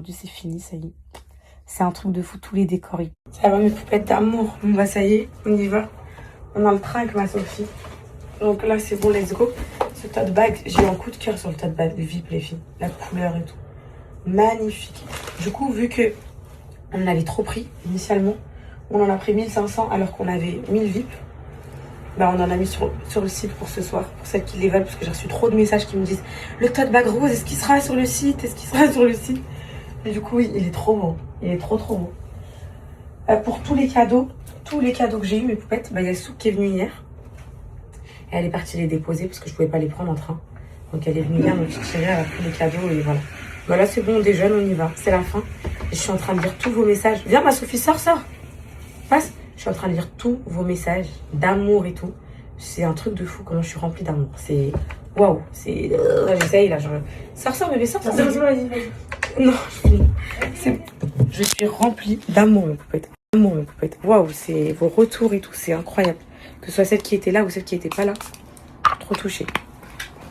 aujourd'hui c'est fini, ça y est. C'est un truc de fou, tous les décors. Ça va mes poupettes d'amour. Bon bah ça y est, on y va. On a le train avec ma Sophie. Donc là c'est bon, let's go. Ce tote bag, j'ai eu un coup de cœur sur le tote bag VIP les filles. La couleur et tout. Magnifique. Du coup vu que on avait trop pris initialement, on en a pris 1500 alors qu'on avait 1000 VIP. Bah on en a mis sur le site pour ce soir, pour celles qui les veulent, parce que j'ai reçu trop de messages qui me disent le tote bag rose, est-ce qu'il sera sur le site? Est-ce qu'il sera sur le site? Et du coup, oui, il est trop beau. Il est trop beau. Pour tous les cadeaux que j'ai eu, mes poupettes, bah, il y a Souk qui est venue hier. Et elle est partie les déposer parce que je pouvais pas les prendre en train. Donc elle est venue hier, donc j'ai tiré, elle a pris les cadeaux et voilà. Voilà, c'est bon, on déjeune, on y va. C'est la fin. Et je suis en train de lire tous vos messages. Viens, ma Sophie, sors. Passe. Je suis en train de lire tous vos messages d'amour et tout. C'est un truc de fou comment je suis remplie d'amour. C'est waouh. C'est. Là, j'essaye, là. Sors, bébé, sors. Vas-y. Non, je suis remplie d'amour, mes poupettes. Waouh, c'est vos retours et tout, c'est incroyable. Que ce soit celles qui étaient là ou celles qui n'étaient pas là. Trop touchée.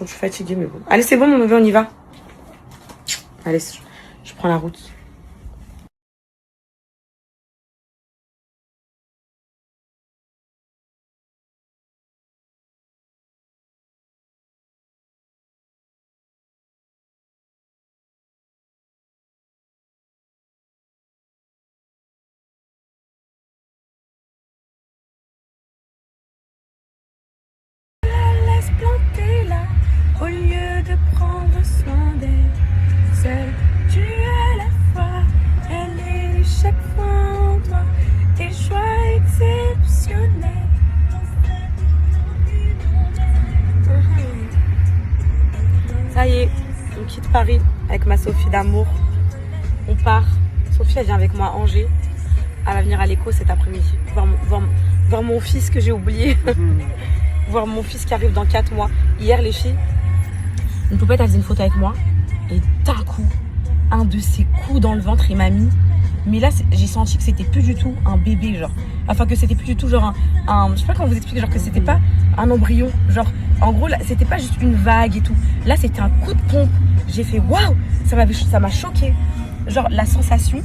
Je suis fatiguée, mais bon. Allez, c'est bon, mon bébé, on y va. Allez, je prends la route. Laisse planter là, au lieu de prendre soin d'elle. Seule, tu as la foi, elle est chaque fois en toi. Tes choix exceptionnels. Ça y est, on quitte Paris avec ma Sophie d'amour. On part. Sophie, elle vient avec moi à Angers. Elle va venir à l'écho cet après-midi. Voir mon fils que j'ai oublié. Voir mon fils qui arrive dans 4 mois. Hier, les filles, une poupette, elle faisait une photo avec moi. Et d'un coup, un de ses coups dans le ventre, il m'a mis. Mais là, j'ai senti que c'était plus du tout un bébé, genre. Enfin, que c'était plus du tout genre je sais pas comment vous expliquer, genre que c'était pas un embryon. Genre, en gros, là, c'était pas juste une vague et tout. Là, c'était un coup de pompe. J'ai fait waouh, ça m'a choqué. Genre, la sensation,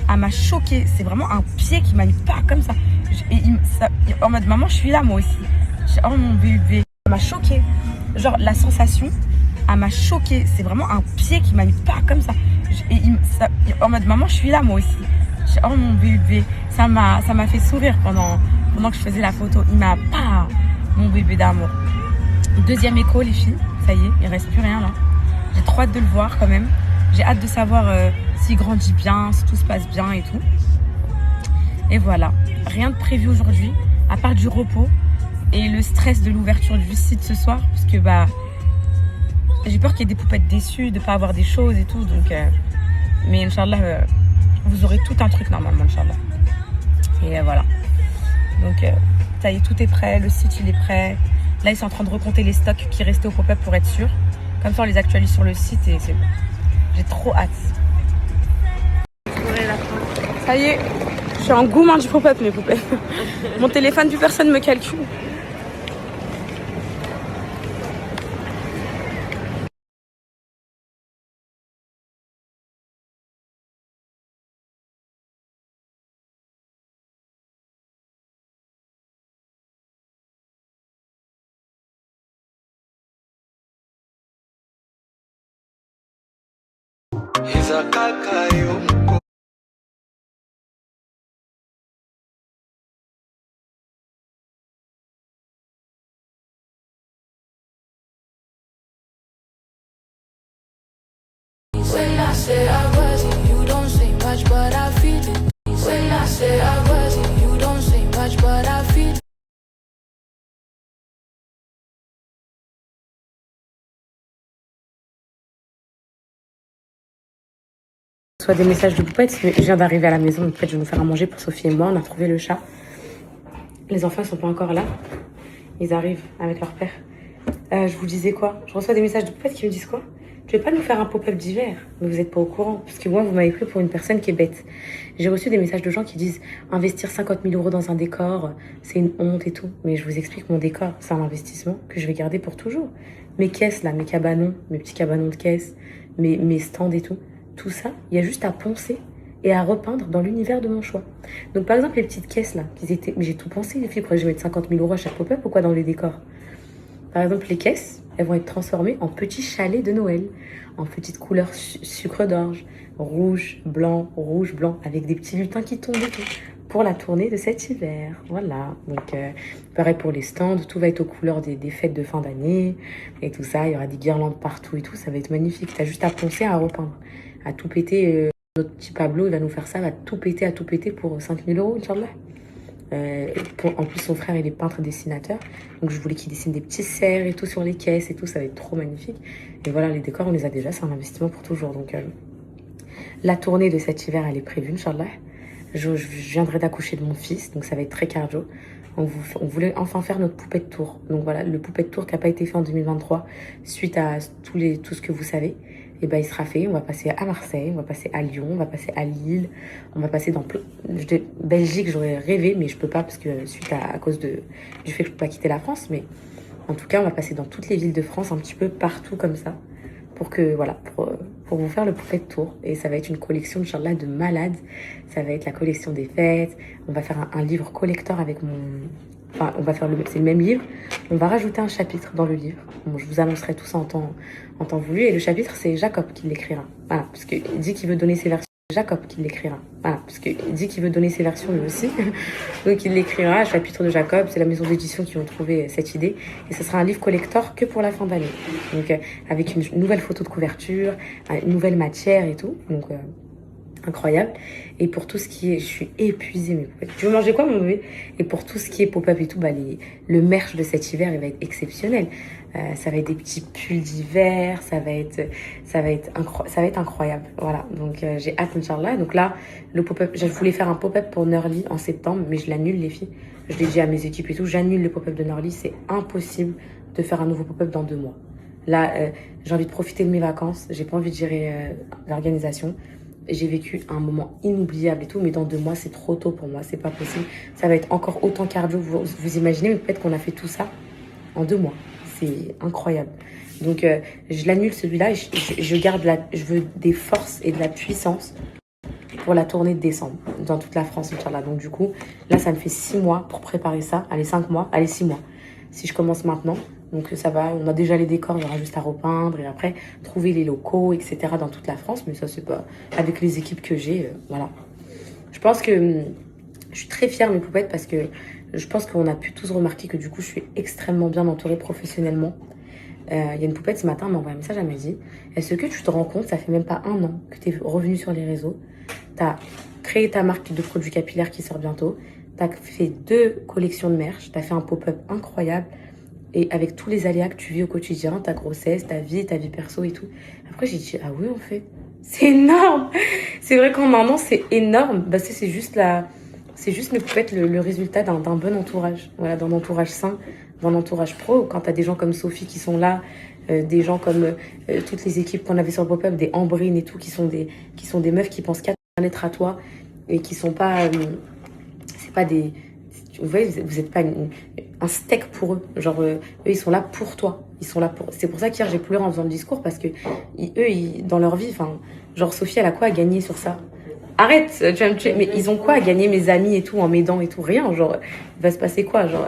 elle m'a choqué. C'est vraiment un pied qui m'a mis pas comme ça. En mode, maman, je suis là, moi aussi. Oh mon bébé, ça m'a choqué. Genre, la sensation, elle m'a choqué. C'est vraiment un pied qui m'a mis pas comme ça. En mode, maman, je suis là, moi aussi. Oh mon bébé, ça m'a fait sourire pendant que je faisais la photo. Il m'a pas, mon bébé d'amour. Deuxième écho, les filles. Ça y est, il reste plus rien là. J'ai trop hâte de le voir quand même. J'ai hâte de savoir s'il grandit bien, si tout se passe bien et tout. Et voilà, rien de prévu aujourd'hui, à part du repos et le stress de l'ouverture du site ce soir. Parce que bah, j'ai peur qu'il y ait des poupettes déçues, de ne pas avoir des choses et tout. Donc, mais Inch'Allah, vous aurez tout un truc normalement, Inch'Allah. Et voilà. Donc, ça y est, tout est prêt, le site il est prêt. Là, ils sont en train de recompter les stocks qui restaient au pop-up pour être sûr. Comme ça, on les actualise sur le site et c'est bon. J'ai trop hâte. Ça y est, je suis en gourmand du pop-up, mes poupées. Mon téléphone, plus personne ne me calcule. When I say I wasn't, you don't say much, but I feel it. When I say I wasn't, you don't say much, but I feel it. Soit des messages de poupettes. Je viens d'arriver à la maison, donc peut-être je vais nous faire à manger pour Sophie et moi. On a trouvé le chat. Les enfants sont pas encore là. Ils arrivent avec leur père. Je vous disais quoi? Je reçois des messages de poupettes qui me disent quoi? Tu veux pas nous faire un pop-up d'hiver? Mais vous n'êtes pas au courant, parce que moi, vous m'avez pris pour une personne qui est bête. J'ai reçu des messages de gens qui disent investir 50 000 € dans un décor, c'est une honte et tout. Mais je vous explique, mon décor, c'est un investissement que je vais garder pour toujours. Mes caisses là, mes cabanons, mes petits cabanons de caisse, mes stands et tout tout ça, il y a juste à poncer et à repeindre dans l'univers de mon choix. Donc par exemple les petites caisses là, mais j'ai tout pensé les filles, pourquoi je vais mettre 50 000 € à chaque pop-up ou quoi dans les décors. Par exemple les caisses, elles vont être transformées en petits chalets de Noël, en petites couleurs sucre d'orge, rouge, blanc, avec des petits lutins qui tombent et tout, pour la tournée de cet hiver. Voilà, donc pareil pour les stands, tout va être aux couleurs des fêtes de fin d'année et tout ça, il y aura des guirlandes partout et tout, ça va être magnifique. T'as juste à poncer, à repeindre, à tout péter. Notre petit Pablo, il va nous faire ça, va tout péter pour 5 000 €, Inch'Allah. En plus, son frère, il est peintre dessinateur. Donc, je voulais qu'il dessine des petits cerfs et tout sur les caisses et tout. Ça va être trop magnifique. Et voilà, les décors, on les a déjà. C'est un investissement pour toujours. Donc, la tournée de cet hiver, elle est prévue, Inch'Allah. Je viendrai d'accoucher de mon fils. Donc, ça va être très cardio. On voulait enfin faire notre poupée de tour. Donc, voilà, le poupée de tour qui n'a pas été fait en 2023 suite à tout ce que vous savez. Et ben il sera fait, on va passer à Marseille, on va passer à Lyon, on va passer à Lille, on va passer dans Belgique, j'aurais rêvé, mais je peux pas parce que à cause du fait que je peux pas quitter la France, mais en tout cas on va passer dans toutes les villes de France, un petit peu partout comme ça, pour vous faire le poupée de tour. Et ça va être une collection, Inch'Allah, de malades, ça va être la collection des fêtes, on va faire un livre collector avec Enfin, c'est le même livre. On va rajouter un chapitre dans le livre. Bon, je vous annoncerai tout ça en temps voulu. Et le chapitre, c'est Jacob qui l'écrira. Voilà, parce qu'il dit qu'il veut donner ses versions. Jacob qui l'écrira. Voilà, parce qu'il dit qu'il veut donner ses versions lui aussi. Donc il l'écrira, chapitre de Jacob. C'est la maison d'édition qui ont trouvé cette idée. Et ce sera un livre collector que pour la fin d'année. Donc avec une nouvelle photo de couverture, une nouvelle matière et tout. Donc incroyable. Et pour tout ce qui est, je suis épuisée, mes poupettes. Tu veux manger quoi, mon bébé? Et pour tout ce qui est pop-up et tout, bah le merch de cet hiver, il va être exceptionnel. Ça va être des petits pulls d'hiver, ça va être incroyable. Voilà. Donc j'ai hâte, Inch'Allah. Donc là, le pop-up, je voulais faire un pop-up pour Nerly en septembre, mais je l'annule, les filles. Je l'ai dit à mes équipes et tout, j'annule le pop-up de Nerly. C'est impossible de faire un nouveau pop-up dans 2 mois. Là, j'ai envie de profiter de mes vacances. J'ai pas envie de gérer l'organisation. J'ai vécu un moment inoubliable et tout, mais dans 2 mois, c'est trop tôt pour moi, c'est pas possible. Ça va être encore autant cardio, vous imaginez, mais peut-être qu'on a fait tout ça en 2 mois. C'est incroyable. Donc, je l'annule celui-là et je veux des forces et de la puissance pour la tournée de décembre, dans toute la France, Inch'Allah. Donc, du coup, là, ça me fait 6 mois pour préparer ça. Allez, 5 mois, allez, 6 mois. Si je commence maintenant, donc ça va, on a déjà les décors, il y aura juste à repeindre et après trouver les locaux, etc. dans toute la France. Mais ça, c'est pas avec les équipes que j'ai, voilà. Je pense que je suis très fière, mes poupettes, parce que je pense qu'on a pu tous remarquer que du coup, je suis extrêmement bien entourée professionnellement. Il y a une poupette ce matin, elle m'a envoyé un message, elle m'a dit « Est-ce que tu te rends compte, ça fait même pas 1 an que tu es revenu sur les réseaux, tu as créé ta marque de produits capillaires qui sort bientôt, tu as fait 2 collections de merch, tu as fait un pop-up incroyable, et avec tous les aléas que tu vis au quotidien, ta grossesse, ta vie perso et tout. » Après, j'ai dit « Ah oui, en fait, c'est énorme !» C'est vrai qu'en 1 an, c'est énorme. Bah, c'est juste mes poupettes, le résultat d'un bon entourage. Voilà, d'un entourage sain, d'un entourage pro. Quand tu as des gens comme Sophie qui sont là, des gens comme toutes les équipes qu'on avait sur le pop-up, des Ambrine et tout, qui sont des meufs qui pensent qu'à être à toi et qui sont pas... c'est pas des... Vous voyez, vous n'êtes pas un steak pour eux. Genre, eux, ils sont là pour toi. Ils sont là pour... C'est pour ça qu'hier, j'ai pleuré en faisant le discours, parce que eux, dans leur vie, enfin, genre, Sophie, elle a quoi à gagner sur ça? Arrête, tu vas me tuer. Mais ils ont quoi à gagner, mes amis et tout, en m'aidant et tout? Rien, genre, il va se passer quoi? Genre,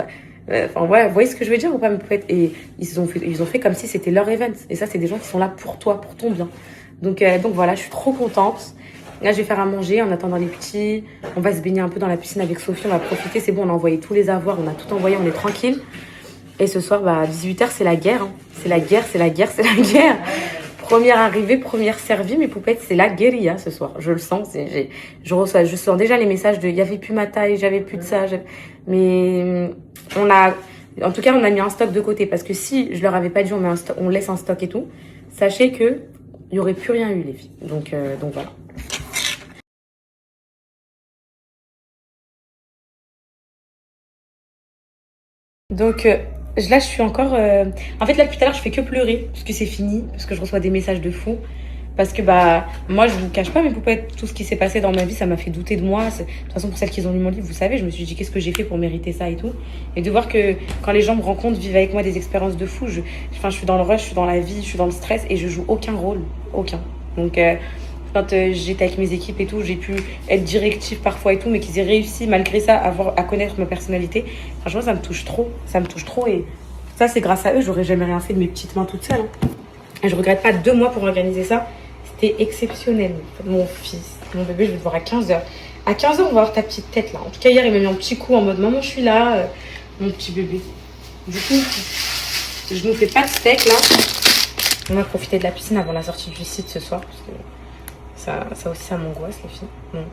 enfin, ouais, vous voyez ce que je veux dire ou pas, mes poupettes? Et ils ont fait comme si c'était leur event. Et ça, c'est des gens qui sont là pour toi, pour ton bien. Donc voilà, je suis trop contente. Là, je vais faire à manger en attendant les petits. On va se baigner un peu dans la piscine avec Sophie. On va profiter. C'est bon, on a envoyé tous les avoirs. On a tout envoyé. On est tranquille. Et ce soir, à 18h, c'est la guerre. Hein. C'est la guerre. Première arrivée, première servie. Mes poupettes, c'est la guérilla ce soir. Je le sens. Je sens déjà les messages de « il n'y avait plus ma taille, j'avais plus de ça. » Mais en tout cas, on a mis un stock de côté. Parce que si je leur avais pas dit on laisse un stock et tout, sachez que il n'y aurait plus rien eu, les filles. Donc voilà. Donc là, je suis encore... En fait, là, depuis tout à l'heure, je fais que pleurer, parce que c'est fini, parce que je reçois des messages de fous. Parce que, moi, je vous cache pas, mes poupettes, tout ce qui s'est passé dans ma vie, ça m'a fait douter de moi. De toute façon, pour celles qui ont lu mon livre, vous savez, je me suis dit, qu'est-ce que j'ai fait pour mériter ça et tout. Et de voir que quand les gens me rencontrent, vivent avec moi des expériences de fou, je suis dans le rush, je suis dans la vie, je suis dans le stress, et je joue aucun rôle. Aucun. Donc, quand j'étais avec mes équipes et tout, j'ai pu être directive parfois et tout, mais qu'ils aient réussi malgré ça à connaître ma personnalité. Franchement, ça me touche trop. Ça me touche trop et ça, c'est grâce à eux. J'aurais jamais rien fait de mes petites mains toute seule. Hein. Et je regrette pas 2 mois pour organiser ça. C'était exceptionnel. Mon fils, mon bébé, je vais te voir à 15h. À 15h, on va voir ta petite tête là. En tout cas, hier, il m'a mis un petit coup en mode maman, je suis là, mon petit bébé. Du coup, je nous fais pas de steak là. On va profiter de la piscine avant la sortie du site ce soir. Parce que ça aussi, ça m'angoisse, les filles. Bon,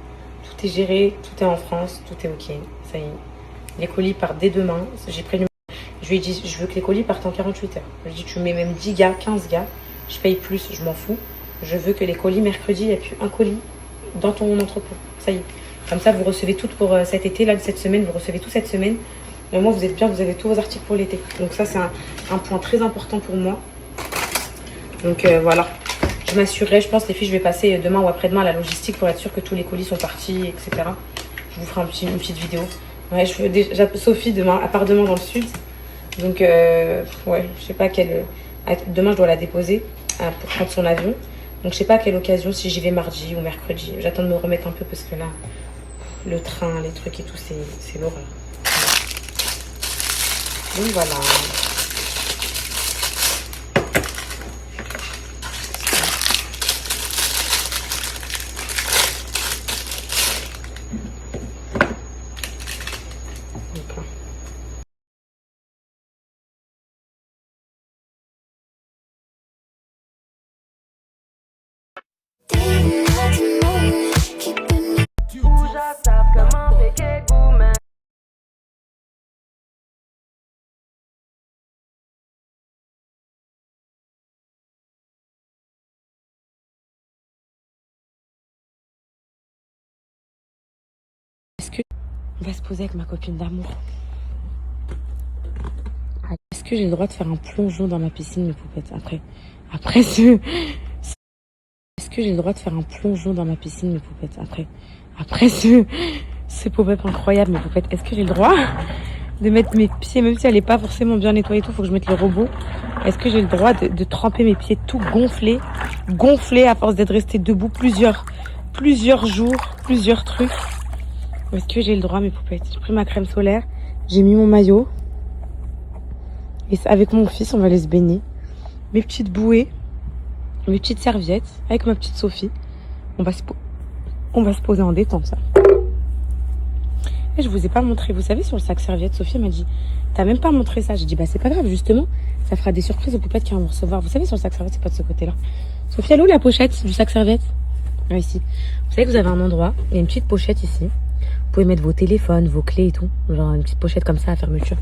tout est géré, tout est en France, tout est ok. Ça y est. Les colis partent dès demain. J'ai prévenu. Je lui ai dit, je veux que les colis partent en 48 heures. Je lui ai dit, tu mets même 10 gars, 15 gars. Je paye plus, je m'en fous. Je veux que les colis, mercredi, il n'y a plus un colis dans ton entrepôt. Ça y est. Comme ça, vous recevez tout pour cet été, là, cette semaine. Vous recevez tout cette semaine. Et moi, vous êtes bien, vous avez tous vos articles pour l'été. Donc ça, c'est un point très important pour moi. Donc voilà. Je m'assurerai, je pense, les filles, je vais passer demain ou après-demain à la logistique pour être sûre que tous les colis sont partis, etc. Je vous ferai une petite vidéo. Ouais, je veux déjà Sophie demain, à part demain dans le sud. Donc, ouais, je sais pas quelle... Demain, je dois la déposer pour prendre son avion. Donc, je sais pas à quelle occasion, si j'y vais mardi ou mercredi. J'attends de me remettre un peu parce que là, le train, les trucs et tout, c'est l'horreur. Donc, voilà. On va se poser avec ma copine d'amour. Est-ce que j'ai le droit de faire un plongeon dans ma piscine, mes poupettes, après ce... Est-ce que j'ai le droit de faire un plongeon dans ma piscine, mes poupettes, après ce pop-up incroyable, mes poupettes? Est-ce que j'ai le droit de mettre mes pieds, même si elle n'est pas forcément bien nettoyée et tout, faut que je mette le robot. Est-ce que j'ai le droit de tremper mes pieds tout gonflés à force d'être resté debout plusieurs jours, plusieurs trucs? Est-ce que j'ai le droit, mes poupettes? J'ai pris ma crème solaire, j'ai mis mon maillot. Et avec mon fils, on va aller se baigner. Mes petites bouées, mes petites serviettes, avec ma petite Sophie. On va se poser en détente, ça. Et je vous ai pas montré. Vous savez, sur le sac serviette, Sophie m'a dit, t'as même pas montré ça. J'ai dit, bah c'est pas grave, justement. Ça fera des surprises aux poupettes qui vont me recevoir. Vous savez, sur le sac serviette, c'est pas de ce côté-là. Sophie, elle est où la pochette du sac serviette? Ah, ici. Vous savez que vous avez un endroit, il y a une petite pochette ici. Vous pouvez mettre vos téléphones, vos clés et tout. Genre une petite pochette comme ça à fermeture.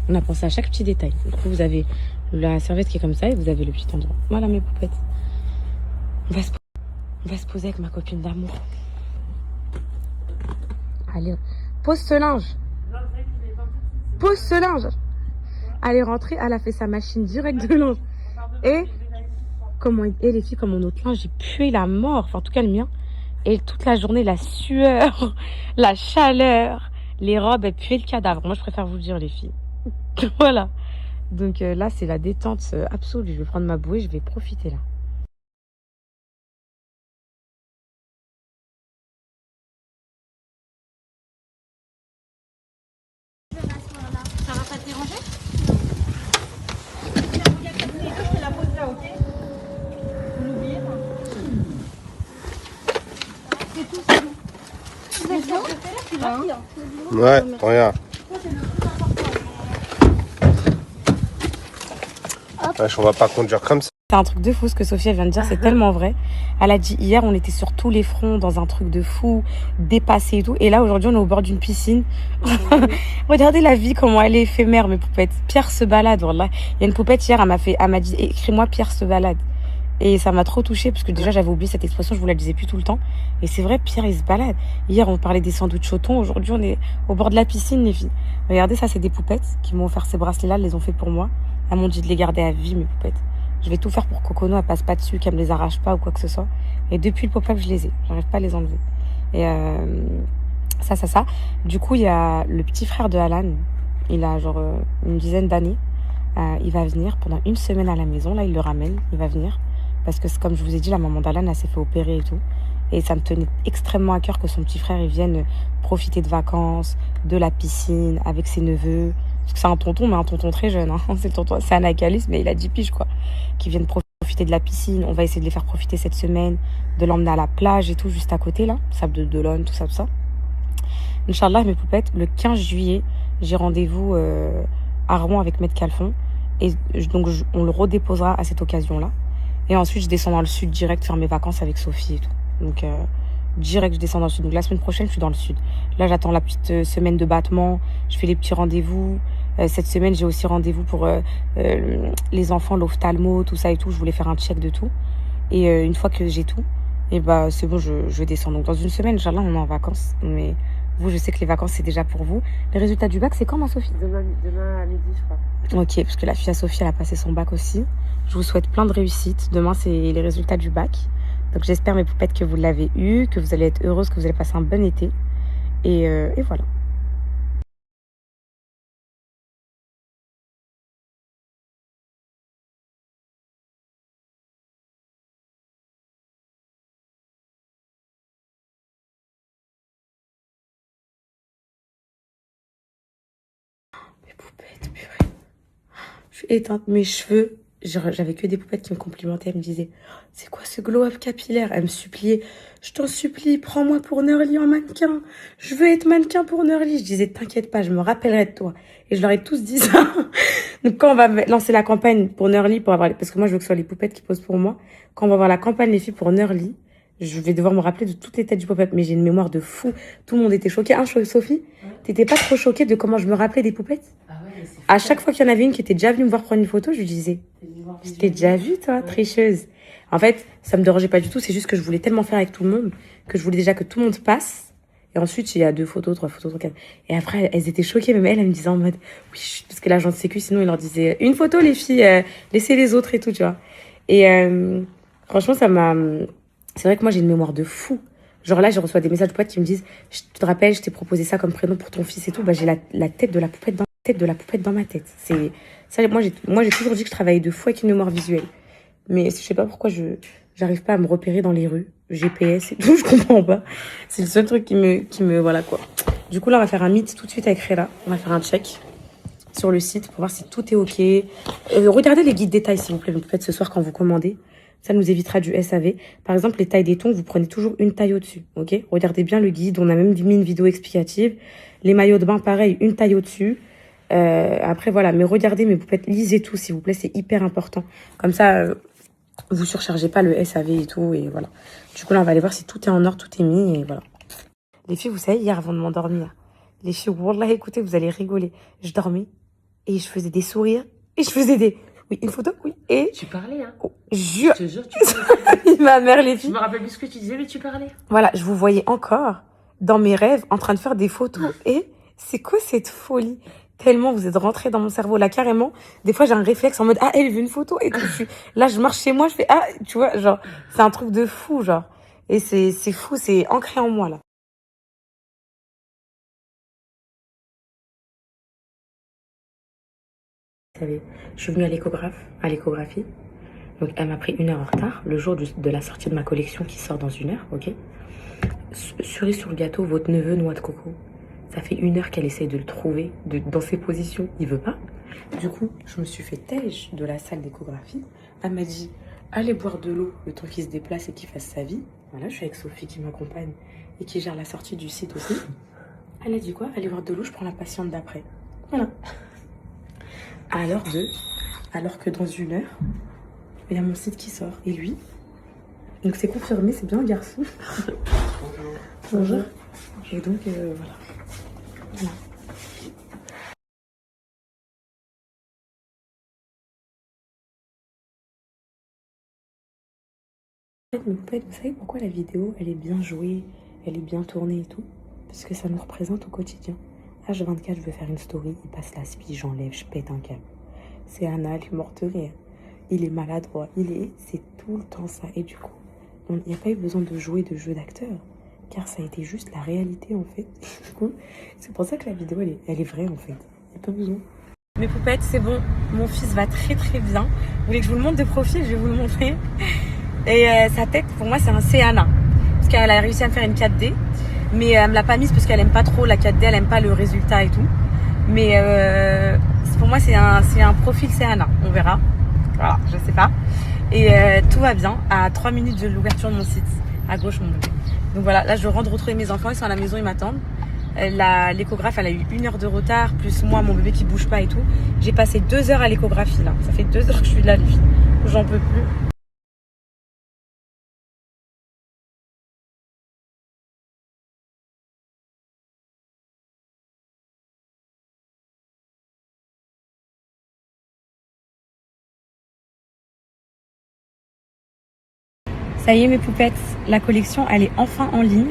On a pensé à chaque petit détail. Du coup, vous avez la serviette qui est comme ça et vous avez le petit endroit. Voilà mes poupettes. On va se poser avec ma copine d'amour. Allez, pose ce linge. Pose ce linge. Elle est rentrée, elle a fait sa machine directe de linge. Et les filles, comment notre linge, j'ai pué la mort. Enfin, en tout cas, le mien. Et toute la journée, la sueur, la chaleur, les robes, elles puaient le cadavre. Moi, je préfère vous le dire, les filles. Voilà. Donc là, c'est la détente absolue. Je vais prendre ma bouée, je vais profiter là. Ça va pas te déranger? Je te la pose là, ok? Vous l'oubliez pas? C'est tout, c'est tout. Les autres, tu vas pire. Ouais, regarde. Wesh, on va pas conduire comme ça. C'est un truc de fou ce que Sophie elle vient de dire, c'est tellement vrai. Elle a dit hier, on était sur tous les fronts dans un truc de fou, dépassé et tout. Et là, aujourd'hui, on est au bord d'une piscine. Regardez la vie, comment elle est éphémère, mes poupettes. Pierre se balade, wallah. Il y a une poupette hier, elle m'a dit, écris-moi Pierre se balade. Et ça m'a trop touchée, parce que déjà, j'avais oublié cette expression, je vous la disais plus tout le temps. Et c'est vrai, Pierre, il se balade. Hier, on parlait des sandwichs au thon. Aujourd'hui, on est au bord de la piscine, les filles. Regardez, ça, c'est des poupettes qui m'ont offert ces bracelets-là, elles les ont fait pour moi. Elles m'ont dit de les garder à vie, mes poupettes. Je vais tout faire pour Cocono, elle passe pas dessus, qu'elle me les arrache pas ou quoi que ce soit. Et depuis le pop-up, je les ai. J'arrive pas à les enlever. Et ça. Du coup, il y a le petit frère de Alan. Il a genre une dizaine d'années. Il va venir pendant une semaine à la maison. Là, il le ramène. Il va venir Parce que comme je vous ai dit, la maman d'Alan, elle s'est fait opérer et tout. Et ça me tenait extrêmement à cœur que son petit frère, il vienne profiter de vacances, de la piscine, avec ses neveux. Parce que c'est un tonton, mais un tonton très jeune. Hein. C'est un Akalis, mais il a 10 piges, quoi. Qui viennent profiter de la piscine. On va essayer de les faire profiter cette semaine, de l'emmener à la plage et tout, juste à côté, là. Sable de Dolonne, tout ça, tout ça. Inch'Allah, mes poupettes, le 15 juillet, j'ai rendez-vous à Rouen avec Maître Calfon. Et donc, on le redéposera à cette occasion-là. Et ensuite, je descends dans le sud direct faire mes vacances avec Sophie et tout. Donc, direct, je descends dans le sud. Donc, la semaine prochaine, je suis dans le sud. Là, j'attends la petite semaine de battement. Je fais les petits rendez-vous. Cette semaine, j'ai aussi rendez-vous pour les enfants, l'ophtalmo, tout ça et tout. Je voulais faire un check de tout. Et une fois que j'ai tout, et bah, c'est bon, je descends. Donc, dans une semaine, Inch'Allah, on est en vacances. Mais vous, je sais que les vacances, c'est déjà pour vous. Les résultats du bac, c'est quand, ma Sophie? Demain à midi, je crois. Ok, parce que la fille à Sophie, elle a passé son bac aussi. Je vous souhaite plein de réussite. Demain, c'est les résultats du bac. Donc, j'espère, mes poupettes, que vous l'avez eu, que vous allez être heureuse, que vous allez passer un bon été. Et voilà. Mes poupettes, purée. Je suis éteinte. Mes cheveux, j'avais que des poupettes qui me complimentaient. Elles me disaient, c'est quoi ce glow-up capillaire? Elles me suppliaient, je t'en supplie, prends-moi pour Nerly en mannequin. Je veux être mannequin pour Nerly. Je disais, t'inquiète pas, je me rappellerai de toi. Et je leur ai tous dit ça. Donc quand on va lancer la campagne pour Nerly, parce que moi je veux que ce soit les poupettes qui posent pour moi. Quand on va voir la campagne les filles pour Nerly, je vais devoir me rappeler de toutes les têtes du poupette. Mais j'ai une mémoire de fou. Tout le monde était choqué. Hein, Sophie? Ouais. T'étais pas trop choquée de comment je me rappelais des poupettes? À chaque fois qu'il y en avait une qui était déjà venue me voir prendre une photo, je lui disais, je t'ai déjà vue, toi, tricheuse. En fait, ça me dérangeait pas du tout. C'est juste que je voulais tellement faire avec tout le monde que je voulais déjà que tout le monde passe. Et ensuite, il y a 2 photos, 3 photos, 4. Et après, elles étaient choquées. Même elles me disaient en mode, oui, parce que l'agent de sécu, sinon, il leur disait, une photo, les filles, laissez les autres et tout, tu vois. Et franchement, c'est vrai que moi, j'ai une mémoire de fou. Genre là, je reçois des messages de potes qui me disent, je te rappelle, je t'ai proposé ça comme prénom pour ton fils et tout. Bah, j'ai la tête de la poupette dans ma tête. C'est ça. Moi, j'ai toujours dit que je travaillais de fou avec une mémoire visuelle. Mais je sais pas pourquoi j'arrive pas à me repérer dans les rues. GPS et tout, je comprends pas. C'est le seul truc qui me voilà quoi. Du coup là, on va faire un meet tout de suite avec Réla. On va faire un check sur le site pour voir si tout est ok. Regardez les guides détails s'il vous plaît. Vous faites ce soir quand vous commandez. Ça nous évitera du SAV. Par exemple, les tailles des tons, vous prenez toujours une taille au-dessus. Ok? Regardez bien le guide. On a même mis une vidéo explicative. Les maillots de bain, pareil, une taille au-dessus. Après voilà, mais regardez mes poupettes, lisez tout s'il vous plaît, c'est hyper important. Comme ça, vous surchargez pas le SAV et tout, et voilà. Du coup là, on va aller voir si tout est en ordre, tout est mis, et voilà. Les filles, vous savez, hier avant de m'endormir, les filles, wallah, écoutez, vous allez rigoler. Je dormais et je faisais des sourires et je faisais des... Oui, une photo, oui, et... Tu parlais, hein? Oh, je te jure, tu parlais. Ma mère, les filles. Je me rappelle plus ce que tu disais, mais tu parlais. Voilà, je vous voyais encore dans mes rêves en train de faire des photos, et c'est quoi cette folie? Tellement vous êtes rentrés dans mon cerveau là carrément. Des fois j'ai un réflexe en mode ah elle veut une photo et tout. Là je marche chez moi, je fais ah tu vois genre c'est un truc de fou genre et c'est fou, c'est ancré en moi là. Vous savez, je suis venue à l'échographie. Donc elle m'a pris 1 heure en retard le jour de la sortie de ma collection qui sort dans 1 heure, ok. Cerise sur le gâteau, votre neveu noix de coco. Ça fait 1 heure qu'elle essaye de le trouver dans ses positions. Il veut pas. Du coup, je me suis fait têche de la salle d'échographie. Elle m'a dit, allez boire de l'eau le temps qu'il se déplace et qu'il fasse sa vie. Voilà, je suis avec Sophie qui m'accompagne et qui gère la sortie du site aussi. Elle a dit quoi? Allez boire de l'eau, je prends la patiente d'après. Voilà. Alors que dans 1 heure, il y a mon site qui sort. Et lui, donc c'est confirmé, c'est bien un garçon. Bonjour. Et donc, voilà. Voilà. Vous savez pourquoi la vidéo, elle est bien jouée, elle est bien tournée et tout? Parce que ça nous représente au quotidien. H24, je veux faire une story, il passe la spie, j'enlève, je pète un câble. C'est Anna, elle est morte de rire. Il est maladroit, c'est tout le temps ça. Et du coup, il n'y a pas eu besoin de jouer de jeu d'acteur. Car ça a été juste la réalité en fait. Du coup, c'est pour ça que la vidéo elle est vraie en fait. Il n'y a pas besoin. Mes poupettes, c'est bon. Mon fils va très très bien. Vous voulez que je vous le montre de profil? Je vais vous le montrer. Et sa tête, pour moi, c'est un Céana. Parce qu'elle a réussi à me faire une 4D. Mais elle me l'a pas mise parce qu'elle aime pas trop la 4D, elle aime pas le résultat et tout. Mais pour moi, c'est un profil Céana. On verra. Voilà, je sais pas. Et tout va bien. À 3 minutes de l'ouverture de mon site. À gauche, mon bébé. Donc voilà, là, je rentre retrouver mes enfants. Ils sont à la maison, ils m'attendent. L'échographe, elle a eu 1 heure de retard, plus moi, mon bébé qui bouge pas et tout. J'ai passé 2 heures à l'échographie, là. Ça fait 2 heures que je suis là, les filles. J'en peux plus. Ça y est mes poupettes, la collection elle est enfin en ligne.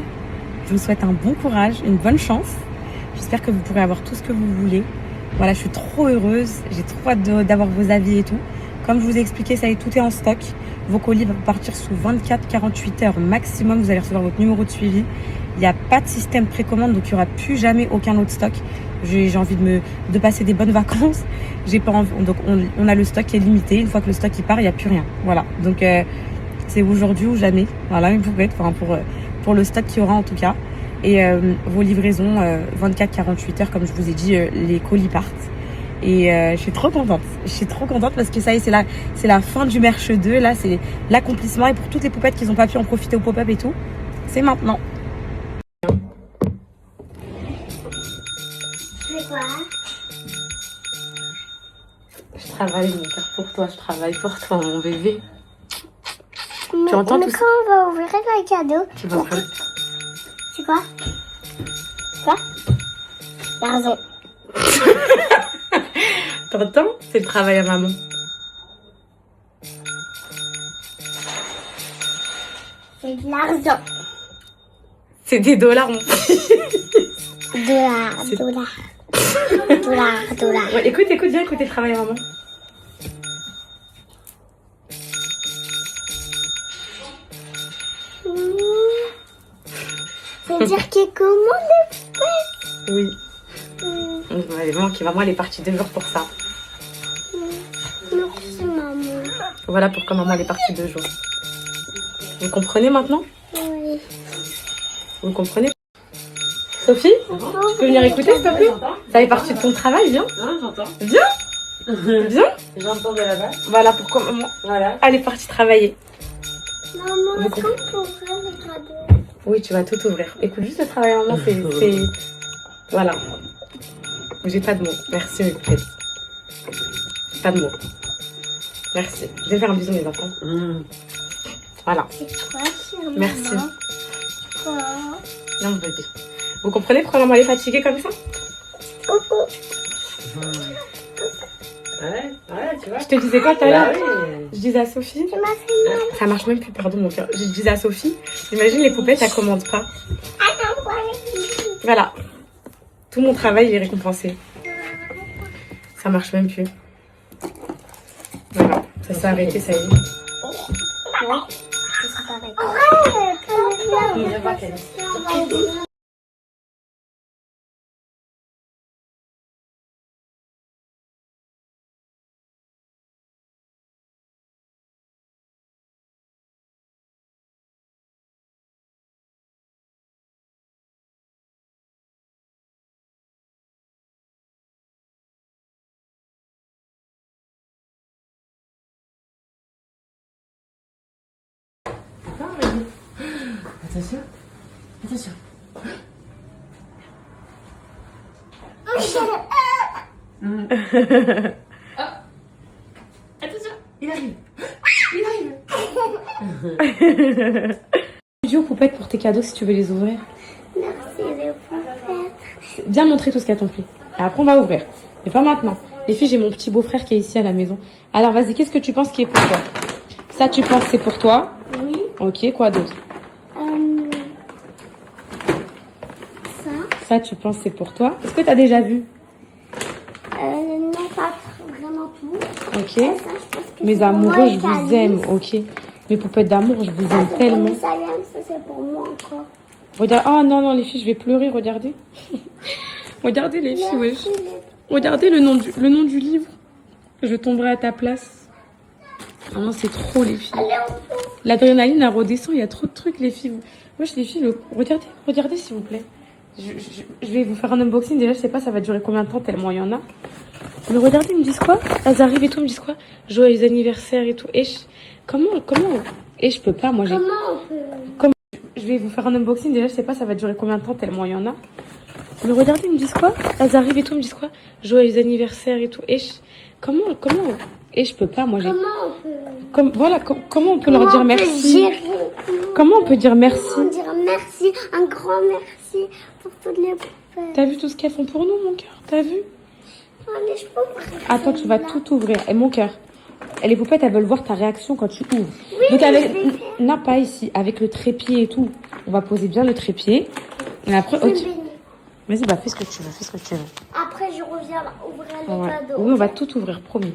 Je vous souhaite un bon courage, une bonne chance. J'espère que vous pourrez avoir tout ce que vous voulez. Voilà, je suis trop heureuse, j'ai trop hâte d'avoir vos avis et tout. Comme je vous ai expliqué, ça y est, tout est en stock. Vos colis vont partir sous 24-48 heures maximum. Vous allez recevoir votre numéro de suivi. Il n'y a pas de système précommande, donc il n'y aura plus jamais aucun autre stock. J'ai envie de passer des bonnes vacances. J'ai pas envie, donc on a le stock qui est limité. Une fois que le stock il part, il n'y a plus rien. Voilà, donc c'est aujourd'hui ou jamais. Voilà, une poupette, enfin, pour le stock qu'il y aura en tout cas. Et vos livraisons, 24-48 heures, comme je vous ai dit, les colis partent. Et je suis trop contente. Je suis trop contente parce que ça y est, c'est la fin du merch 2. Là, c'est l'accomplissement. Et pour toutes les poupettes qui n'ont pas pu en profiter au pop-up et tout, c'est maintenant. C'est quoi? Je travaille, mon cœur, pour toi. Je travaille pour toi, mon bébé. Mais, Tu entends mais tout quand on va ouvrir le cadeau? Tu vas prendre. C'est quoi? Quoi? L'argent. T'entends? C'est le travail à maman. C'est de l'argent. C'est des dollars, mon Dollar. Ouais, écoute, viens écouter le travail à maman. C'est-à-dire qu'il commande. Oui. Maman, elle est partie 2 jours pour ça. Merci, maman. Voilà pourquoi maman elle est partie 2 jours. Vous comprenez maintenant? Oui. Vous comprenez? Sophie, tu peux venir écouter s'il te plaît? Ça fait partie de ton travail, viens. Non, j'entends. Viens. Viens. J'entends de là-bas. Voilà pourquoi maman Voilà. elle est partie travailler. Maman, est-ce qu'on pourrait le cadeau? Oui, tu vas tout ouvrir. Écoute, juste le travail à maman, c'est... Voilà. J'ai pas de mots. Merci mes poupettes. Pas de mots. Merci. Je vais faire un bisou mes enfants. Voilà. C'est quoi, maman? Merci. Quoi? Non, mon bébé. Vous comprenez pourquoi maman elle est fatiguée comme ça? Coucou. Ouais, tu vois. Je te disais quoi tout à l'heure? Oui. Je disais à Sophie... Tu m'as fait mal. Ça marche même plus, pardon mon cœur. Je disais à Sophie, imagine les poupettes, elles commandent pas. Attends, quoi, les Voilà. Tout mon travail est récompensé. Ça marche même plus. Voilà. Ça s'est arrêté, ça y est. Ouais. Ce sera pareil. Ouais, comme Je vois qu'elle est- Attention. Attention. Attention. Il arrive. Il arrive. Tu aux poupettes pour tes cadeaux si tu veux les ouvrir. Merci, les poupettes. Bien montrer tout ce qu'elles t'ont fait. Et après on va ouvrir. Mais pas maintenant. Les filles, j'ai mon petit beau-frère qui est ici à la maison. Alors vas-y, qu'est-ce que tu penses qui est pour toi? Ça, tu penses c'est pour toi? Oui. Ok, quoi d'autre? Ça. Ça, tu penses c'est pour toi? Est-ce que tu as déjà vu? Non, pas vraiment tout. Ok. Ça, je pense que Mes c'est pour moi amoureux, et je vous Calice. aime. Ok. Mes poupettes d'amour, je vous aime C'est tellement. pour Salam, ça c'est pour moi encore. Regarde. Oh non, non, les filles, je vais pleurer, regardez. Regardez les filles, wesh. Merci, les... Regardez le nom du livre. Je tomberai à ta place. Vraiment, c'est trop, les filles. Allez, on peut. L'adrénaline, elle redescend. Il y a trop de trucs, les filles. Moi, les filles, regardez, s'il vous plaît. Je vais vous faire un unboxing. Déjà, je sais pas, ça va durer combien de temps, tellement il y en a. Mais regardez, ils me disent quoi? Elles arrivent et tout, ils me disent quoi? Joyeux anniversaire et tout. Comment? Et je peux pas, moi, j'ai... Comment on peut? Je vais vous faire un unboxing. Déjà, je sais pas, ça va durer combien de temps, tellement il y en a. Mais regardez, ils me disent quoi? Elles arrivent et tout, ils me disent quoi? Joyeux anniversaire et tout. Comment? Et je peux pas, moi, j'ai... Comment on peut? Comment on peut leur dire merci? Comment on peut dire merci? On dire merci, un grand merci pour toutes les poupées. T'as vu tout ce qu'elles font pour nous, mon cœur? T'as vu? Allez, je peux ouvrir. Attends, tu vas tout ouvrir. Et mon cœur. Et les poupettes, elles veulent voir ta réaction quand tu ouvres. Oui, Donc avec... je vais faire. Non, pas ici. Avec le trépied et tout. On va poser bien le trépied. Et après, Je ok. vais bénir. Vas-y, bah fais ce que tu veux, Après, je reviens là, ouvrir les Ouais. cadeaux. Oui, on va tout ouvrir, promis.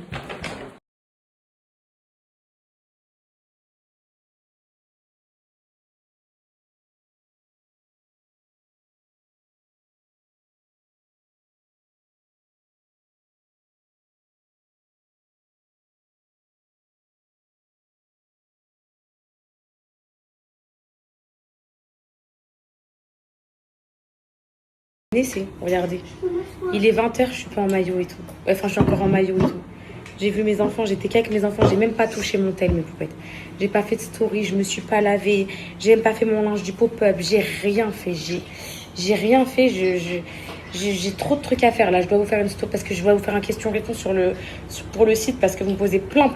Regardez. Il est 20h, je suis pas en maillot et tout. Enfin, je suis encore en maillot et tout. J'ai vu mes enfants, j'étais qu'avec mes enfants, j'ai même pas touché mon tel, mes poupettes. J'ai pas fait de story, je me suis pas lavée, j'ai même pas fait mon linge du pop-up, j'ai rien fait. J'ai rien fait, j'ai trop de trucs à faire là. Je dois vous faire une story parce que je dois vous faire un question-réponse pour le site parce que vous me posez plein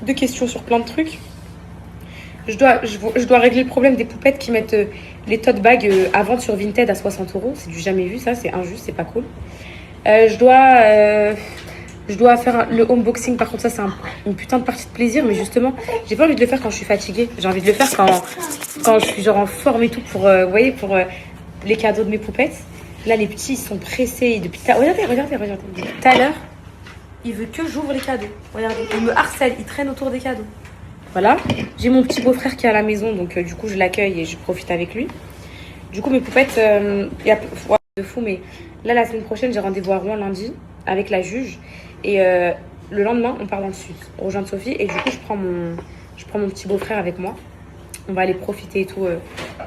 de questions sur plein de trucs. Je dois régler le problème des poupettes qui mettent les tote bags à vendre sur Vinted à 60 €. C'est du jamais vu, ça, c'est injuste, c'est pas cool. Je dois faire le unboxing. Par contre, ça, c'est une putain de partie de plaisir. Mais justement, j'ai pas envie de le faire quand je suis fatiguée. J'ai envie de le faire quand je suis genre en forme et tout pour, vous voyez, pour les cadeaux de mes poupettes. Là, les petits, ils sont pressés depuis regardez. Depuis tout à l'heure, il veut que j'ouvre les cadeaux. Regardez, il me harcèle, il traîne autour des cadeaux. Voilà, j'ai mon petit beau-frère qui est à la maison, donc du coup je l'accueille et je profite avec lui. Du coup mes poupettes, il y a de fou, mais là la semaine prochaine j'ai rendez-vous à Rouen lundi avec la juge et le lendemain on part dans le sud, rejoindre Sophie et du coup je prends mon petit beau-frère avec moi. On va aller profiter et tout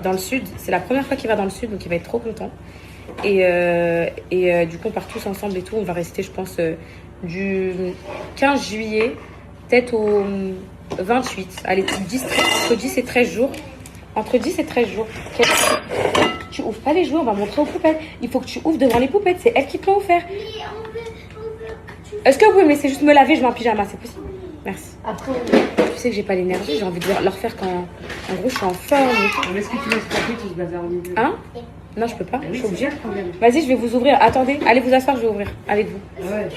dans le sud. C'est la première fois qu'il va dans le sud, donc il va être trop content. Et du coup on part tous ensemble et tout. On va rester je pense du 15 juillet peut-être au 28, allez, entre 10 et 13 jours. Entre 10 et 13 jours. Tu ouvres pas les jouets, on va montrer aux poupettes. Il faut que tu ouvres devant les poupettes, c'est elles qui te l'ont offert. Est-ce que vous pouvez me laisser juste me laver, je vais en pyjama, c'est possible? Merci. Après, Tu sais que j'ai pas l'énergie, j'ai envie de leur faire quand... En gros, je suis en forme et tout. est-ce que tu laisses passer tout ce bazar au milieu? Hein? Non, je peux pas, je Oui, suis c'est obligée. ça le problème. Vas-y, je vais vous ouvrir. Attendez, allez vous asseoir, je vais ouvrir avec vous. Ouais.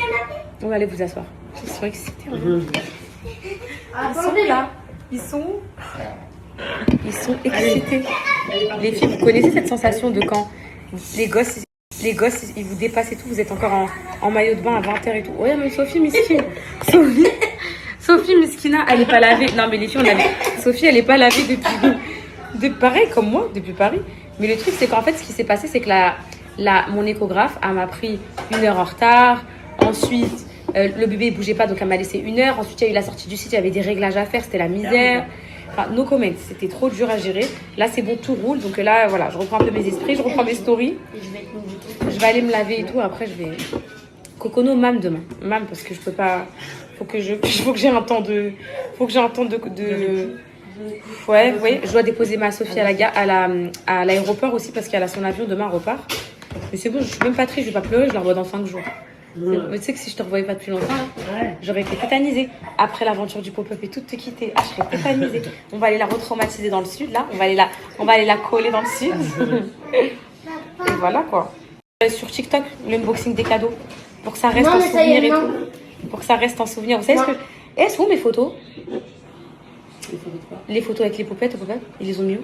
Oui, allez vous asseoir. Ils sont excités. Mhm. Ils sont là. Ils sont excités. Les filles, vous connaissez cette sensation de quand les gosses, ils vous dépassent et tout, vous êtes encore en maillot de bain à 20h et tout. Ouais, mais Sophie, miskine. Sophie, miskina, elle est pas lavée. Non, mais les filles, Sophie, elle est pas lavée depuis pareil, comme moi, depuis Paris. Mais le truc, c'est qu'en fait, ce qui s'est passé, c'est que mon échographe, elle m'a pris 1 heure en retard. Ensuite, le bébé ne bougeait pas, donc elle m'a laissé 1 heure. Ensuite, il y a eu la sortie du site, il y avait des réglages à faire, c'était la misère. Enfin, no comment, c'était trop dur à gérer. Là, c'est bon, tout roule. Donc là, voilà, je reprends un peu mes esprits, je reprends mes stories. Je vais aller me laver et tout. Après, je vais... Cocono, mam demain. Mam, parce que je peux pas... Faut que j'ai un temps de... Ouais, oui, je dois déposer ma Sophie à l'aéroport aussi parce qu'elle a son avion demain, elle repart. Mais c'est bon, je suis même pas triste, je vais pas pleurer, je la revois dans 5 jours. Mais tu sais que si je te revoyais pas depuis longtemps, Ouais. j'aurais été tétanisée. Après l'aventure du pop-up et tout te quitter, je serais tétanisée. On va aller la retraumatiser dans le sud, là. On va aller la coller dans le sud. Et voilà quoi. Sur TikTok, l'unboxing des cadeaux. Pour que ça reste en souvenir et tout. Pour que ça reste en souvenir. Vous savez ce que... Elles sont où mes photos? Les photos avec les poupettes, ils les ont mis où?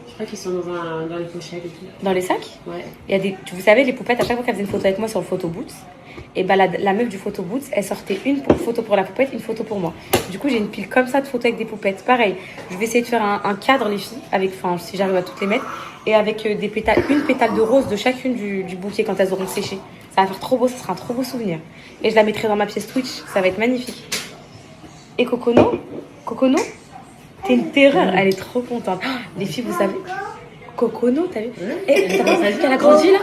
Je crois qu'ils sont dans les pochettes et tout. Dans les sacs? Ouais. Il y a des, vous savez, les poupettes, à chaque fois qu'elles faisaient une photo avec moi sur le photo boots, et bah la meuf du photo boots, elle sortait une photo pour la poupette, une photo pour moi. Du coup, j'ai une pile comme ça de photos avec des poupettes. Pareil, je vais essayer de faire un cadre, les filles, enfin, si j'arrive à toutes les mettre, et avec des pétales, une pétale de rose de chacune du bouquet quand elles auront séché. Ça va faire trop beau, ça sera un trop beau souvenir. Et je la mettrai dans ma pièce Twitch, ça va être magnifique. Et Cocono, t'es une terreur. Elle est trop contente. Les filles, vous savez, Cocono, t'as vu? Et t'as vu qu'elle a grandi là?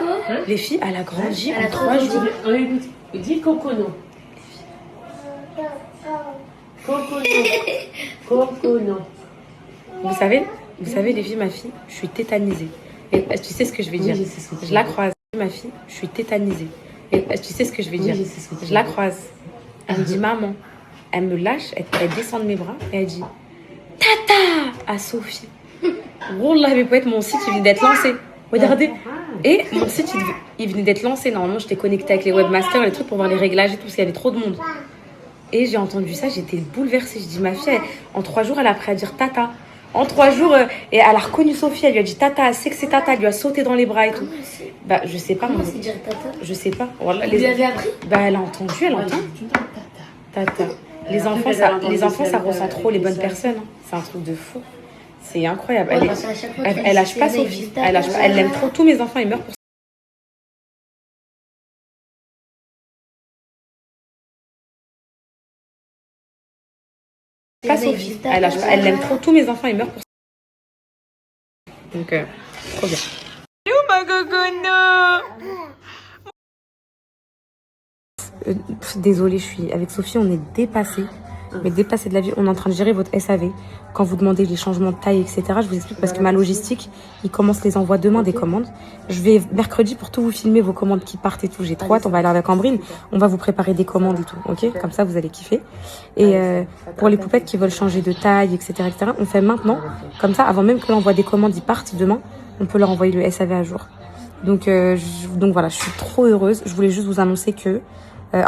Les filles, elle a grandi en 3 jours. On écoute. Dis Cocono. Cocono. Vous savez, les filles, ma fille, je suis tétanisée. Et tu sais ce que je vais dire? Oui, je sais ce que tu veux Je la dire. croise, ma fille, je suis tétanisée. Et tu sais ce que je vais Oui, dire? je sais ce que tu Je veux la dire. croise. Elle me dit maman. Elle me lâche, elle descend de mes bras et elle dit Tata à Sophie. Wallah, mais peut-être mon site il venait d'être lancé. Regardez. Et mon site il venait d'être lancé. Normalement, j'étais connectée avec les webmasters, les trucs pour voir les réglages et tout, parce qu'il y avait trop de monde. Et j'ai entendu ça, j'étais bouleversée. Je dis ma fille, en 3 jours, elle a appris à dire Tata. En 3 jours, et elle a reconnu Sophie, elle lui a dit Tata, elle sait que c'est Tata, elle lui a sauté dans les bras et tout. Bah, je sais pas. Comment c'est dire tata? Je sais pas. Voilà, Vous lui avez appris? Bah, elle a entendu, elle entend. Tata. Les enfants, ça ressent trop les bonnes personnes. Hein. C'est un truc de fou. C'est incroyable. Ouais, Elle, parce qu'à chaque fois elle, qu'elle elle lâche dit pas tata, Sophie. elle dit tata. Elle lâche pas. Elle l'aime trop. Tous mes enfants, ils meurent pour pas Sophie. Elle lâche pas. Elle l'aime trop. Tous mes enfants, ils meurent pour donc, trop bien. Désolée, je suis avec Sophie, on est dépassé. Mais dépassé de la vie, on est en train de gérer votre SAV. Quand vous demandez les changements de taille, etc., je vous explique parce que ma logistique, il commence les envois demain des commandes. Je vais mercredi pour tout vous filmer, vos commandes qui partent et tout. J'ai trop hâte, on va aller avec Ambrine. On va vous préparer des commandes et tout, ok? Comme ça, vous allez kiffer. Et pour les poupettes qui veulent changer de taille, etc., on fait maintenant. Comme ça, avant même que l'envoi des commandes, ils partent demain, on peut leur envoyer le SAV à jour. Donc voilà, je suis trop heureuse. Je voulais juste vous annoncer que,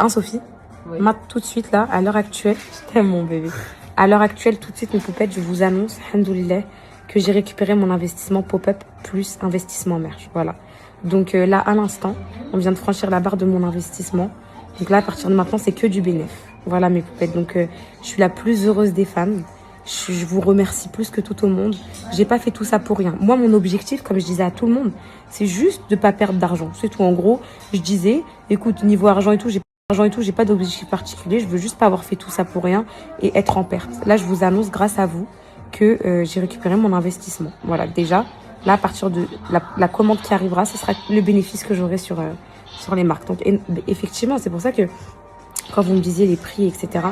Sophie, oui. Tout de suite là, à l'heure actuelle, je t'aime mon bébé. À l'heure actuelle, tout de suite mes poupettes, je vous annonce, alhamdoulilah, que j'ai récupéré mon investissement pop-up plus investissement merch. Voilà. Donc là, à l'instant, on vient de franchir la barre de mon investissement. Donc là, à partir de maintenant, c'est que du bénéf. Voilà mes poupettes. Donc je suis la plus heureuse des femmes. Je vous remercie plus que tout au monde. J'ai pas fait tout ça pour rien. Moi, mon objectif, comme je disais à tout le monde, c'est juste de pas perdre d'argent. C'est tout. En gros, je disais, écoute, niveau argent et tout, j'ai pas d'objectif particulier, je veux juste pas avoir fait tout ça pour rien et être en perte. Là, je vous annonce grâce à vous que j'ai récupéré mon investissement. Voilà, déjà, là, à partir de la commande qui arrivera, ce sera le bénéfice que j'aurai sur les marques. Donc, effectivement, c'est pour ça que quand vous me disiez les prix, etc.,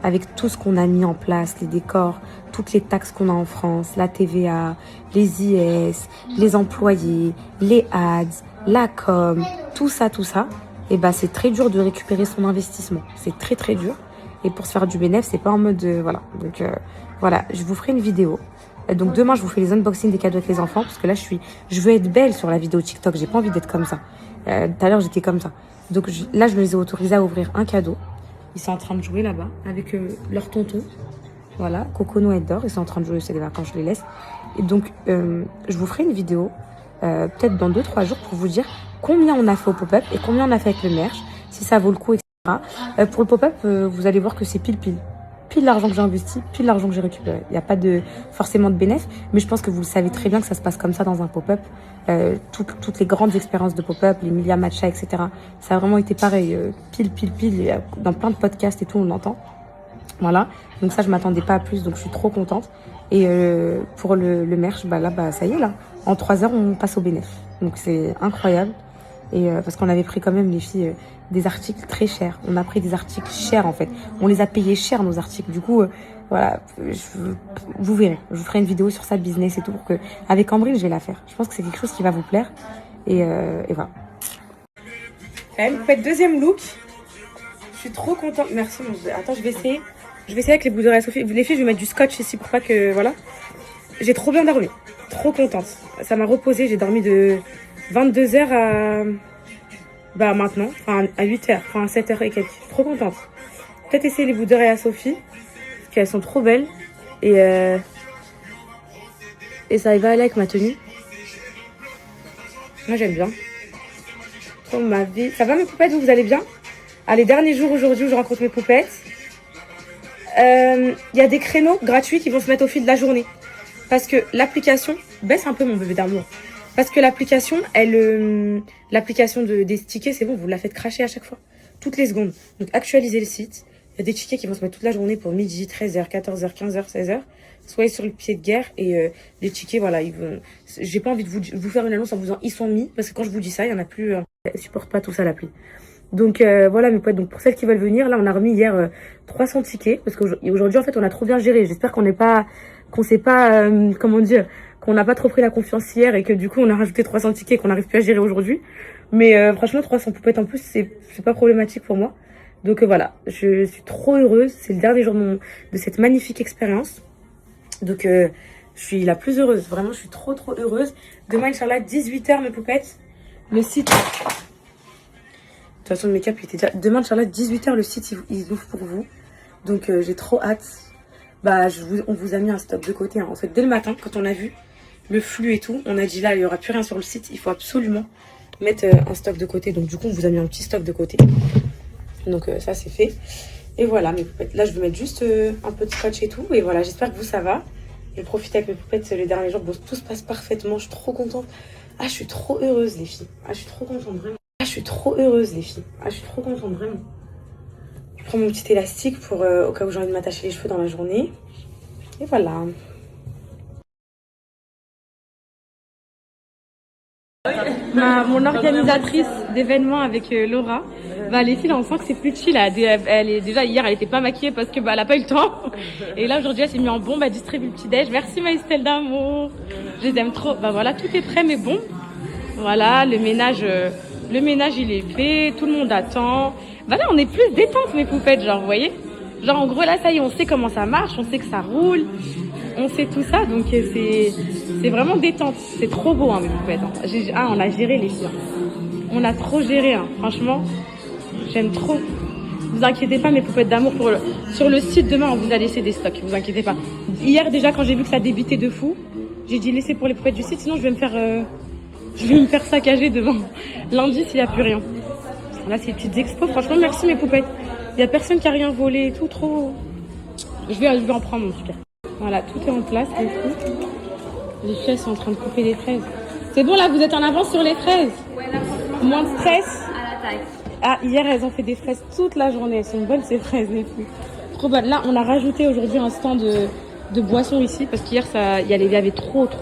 avec tout ce qu'on a mis en place, les décors, toutes les taxes qu'on a en France, la TVA, les IS, les employés, les ads, la com, tout ça, et bah c'est très dur de récupérer son investissement. C'est très très dur. Et pour se faire du bénéfice, c'est pas en mode voilà. Donc voilà, je vous ferai une vidéo. Donc demain, je vous fais les unboxings des cadeaux avec les enfants parce que là, je veux être belle sur la vidéo TikTok. J'ai pas envie d'être comme ça. Tout à l'heure, j'étais comme ça. Donc là, je les ai autorisés à ouvrir un cadeau. Ils sont en train de jouer là-bas avec leur tonton. Voilà, Cocono et Dor. Ils sont en train de jouer, c'est les vacances, je les laisse. Et donc, je vous ferai une vidéo peut-être dans 2-3 jours pour vous dire combien on a fait au pop-up et combien on a fait avec le merch, si ça vaut le coup, etc. Pour le pop-up, vous allez voir que c'est pile l'argent que j'ai investi, pile l'argent que j'ai récupéré. Il n'y a pas forcément de bénéfice, mais je pense que vous le savez très bien que ça se passe comme ça dans un pop-up. Toutes les grandes expériences de pop-up, les Milia Matcha, etc. Ça a vraiment été pareil, pile, dans plein de podcasts et tout, on l'entend. Voilà, donc ça, je m'attendais pas à plus, donc je suis trop contente. Et pour le merch, bah ça y est, là. En 3 heures, on passe au bénéfice. Donc c'est incroyable. Et parce qu'on avait pris quand même, les filles, des articles très chers. On a pris des articles chers, en fait. On les a payés cher, nos articles. Du coup, voilà, vous verrez. Je vous ferai une vidéo sur ça, business et tout, pour que, avec Ambrine, je vais la faire. Je pense que c'est quelque chose qui va vous plaire. Et voilà. Elle me fait deuxième look. Je suis trop contente. Merci, mon Dieu. Attends, je vais essayer avec les bouts d'oreilles à Sophie. Les filles, je vais mettre du scotch ici pour pas que, voilà. J'ai trop bien dormi. Trop contente. Ça m'a reposée. J'ai dormi de 22h à maintenant, enfin à 8h, enfin à 7h et quelques. Trop contente. Peut-être essayer les bouts d'oreilles à Sophie, parce qu'elles sont trop belles. Et ça va aller avec ma tenue. Moi j'aime bien. Oh ma vie. Ça va mes poupettes, vous allez bien? Les derniers jours aujourd'hui où je rencontre mes poupettes. Il y a des créneaux gratuits qui vont se mettre au fil de la journée. Parce que l'application, baisse un peu mon bébé d'amour. Parce que l'application, l'application des tickets, c'est bon, vous la faites cracher à chaque fois. Toutes les secondes. Donc actualisez le site, Il y a des tickets qui vont se mettre toute la journée pour midi, 13h, 14h, 15h, 16h. Soyez sur le pied de guerre et les tickets, voilà, ils vont... J'ai pas envie de vous faire une annonce en vous disant ils sont mis, parce que quand je vous dis ça, il y en a plus... Elle supporte pas tout ça, la pluie. Donc voilà mes potes, donc pour celles qui veulent venir, là on a remis hier 300 tickets, parce qu'aujourd'hui en fait on a trop bien géré. J'espère qu'on s'est pas, comment dire, qu'on n'a pas trop pris la confiance hier et que du coup on a rajouté 300 tickets et qu'on n'arrive plus à gérer aujourd'hui. Mais franchement 300 poupettes en plus c'est pas problématique pour moi. Donc voilà, je suis trop heureuse, c'est le dernier jour de cette magnifique expérience. Donc je suis la plus heureuse, vraiment je suis trop heureuse. Demain Inch'Allah 18h mes poupettes, le site... De toute façon, le make-up, il était déjà... Demain, Inch'Allah, 18h, le site, il ouvre pour vous. Donc, j'ai trop hâte. Bah, on vous a mis un stock de côté. Hein. En fait, dès le matin, quand on a vu le flux et tout, on a dit là, il n'y aura plus rien sur le site. Il faut absolument mettre un stock de côté. Donc, du coup, on vous a mis un petit stock de côté. Donc, ça, c'est fait. Et voilà, mes poupettes. Là, je vais mettre juste un peu de scotch et tout. Et voilà, j'espère que vous, ça va. Je vais profiter avec mes poupettes les derniers jours. Bon, tout se passe parfaitement. Je suis trop contente. Ah, je suis trop heureuse, les filles. Ah, je suis trop contente, vraiment. Ah, je suis trop heureuse, les filles. Ah, je suis trop contente, vraiment. Je prends mon petit élastique pour au cas où j'ai envie de m'attacher les cheveux dans la journée. Et voilà. Mon organisatrice d'événements avec Laura, bah les filles là on sent que c'est plus chill. Déjà hier elle était pas maquillée parce que bah elle a pas eu le temps. Et là aujourd'hui elle s'est mise en bombe, elle distribue le petit déj. Merci ma Estelle d'amour, je les aime trop. Bah voilà, tout est prêt mais bon. Voilà, le ménage il est fait, tout le monde attend. Bah là on est plus détente mes poupettes, genre vous voyez. Genre en gros là ça y est, on sait comment ça marche, on sait que ça roule, on sait tout ça, donc c'est vraiment détente. C'est trop beau hein mes poupettes. Ah on a géré les filles. On a trop géré hein. Franchement, j'aime trop. Vous inquiétez pas mes poupettes d'amour, sur le site demain on vous a laissé des stocks, vous inquiétez pas. Hier déjà quand j'ai vu que ça débitait de fou, j'ai dit laissez pour les poupettes du site, sinon je vais me faire saccager demain. Lundi s'il n'y a plus rien. Là c'est les petites expos, franchement merci mes poupettes. Il n'y a personne qui a rien volé et tout, trop... Je vais en prendre en tout cas. Voilà, tout est en place et tout. Les filles elles sont en train de couper les fraises. C'est bon là, vous êtes en avance sur les fraises? Ouais, là franchement. Moins de stress? À la taille. Ah, hier elles ont fait des fraises toute la journée. Elles sont bonnes ces fraises les filles. Trop bonnes. Là on a rajouté aujourd'hui un stand de boissons ici. Parce qu'hier il y avait trop de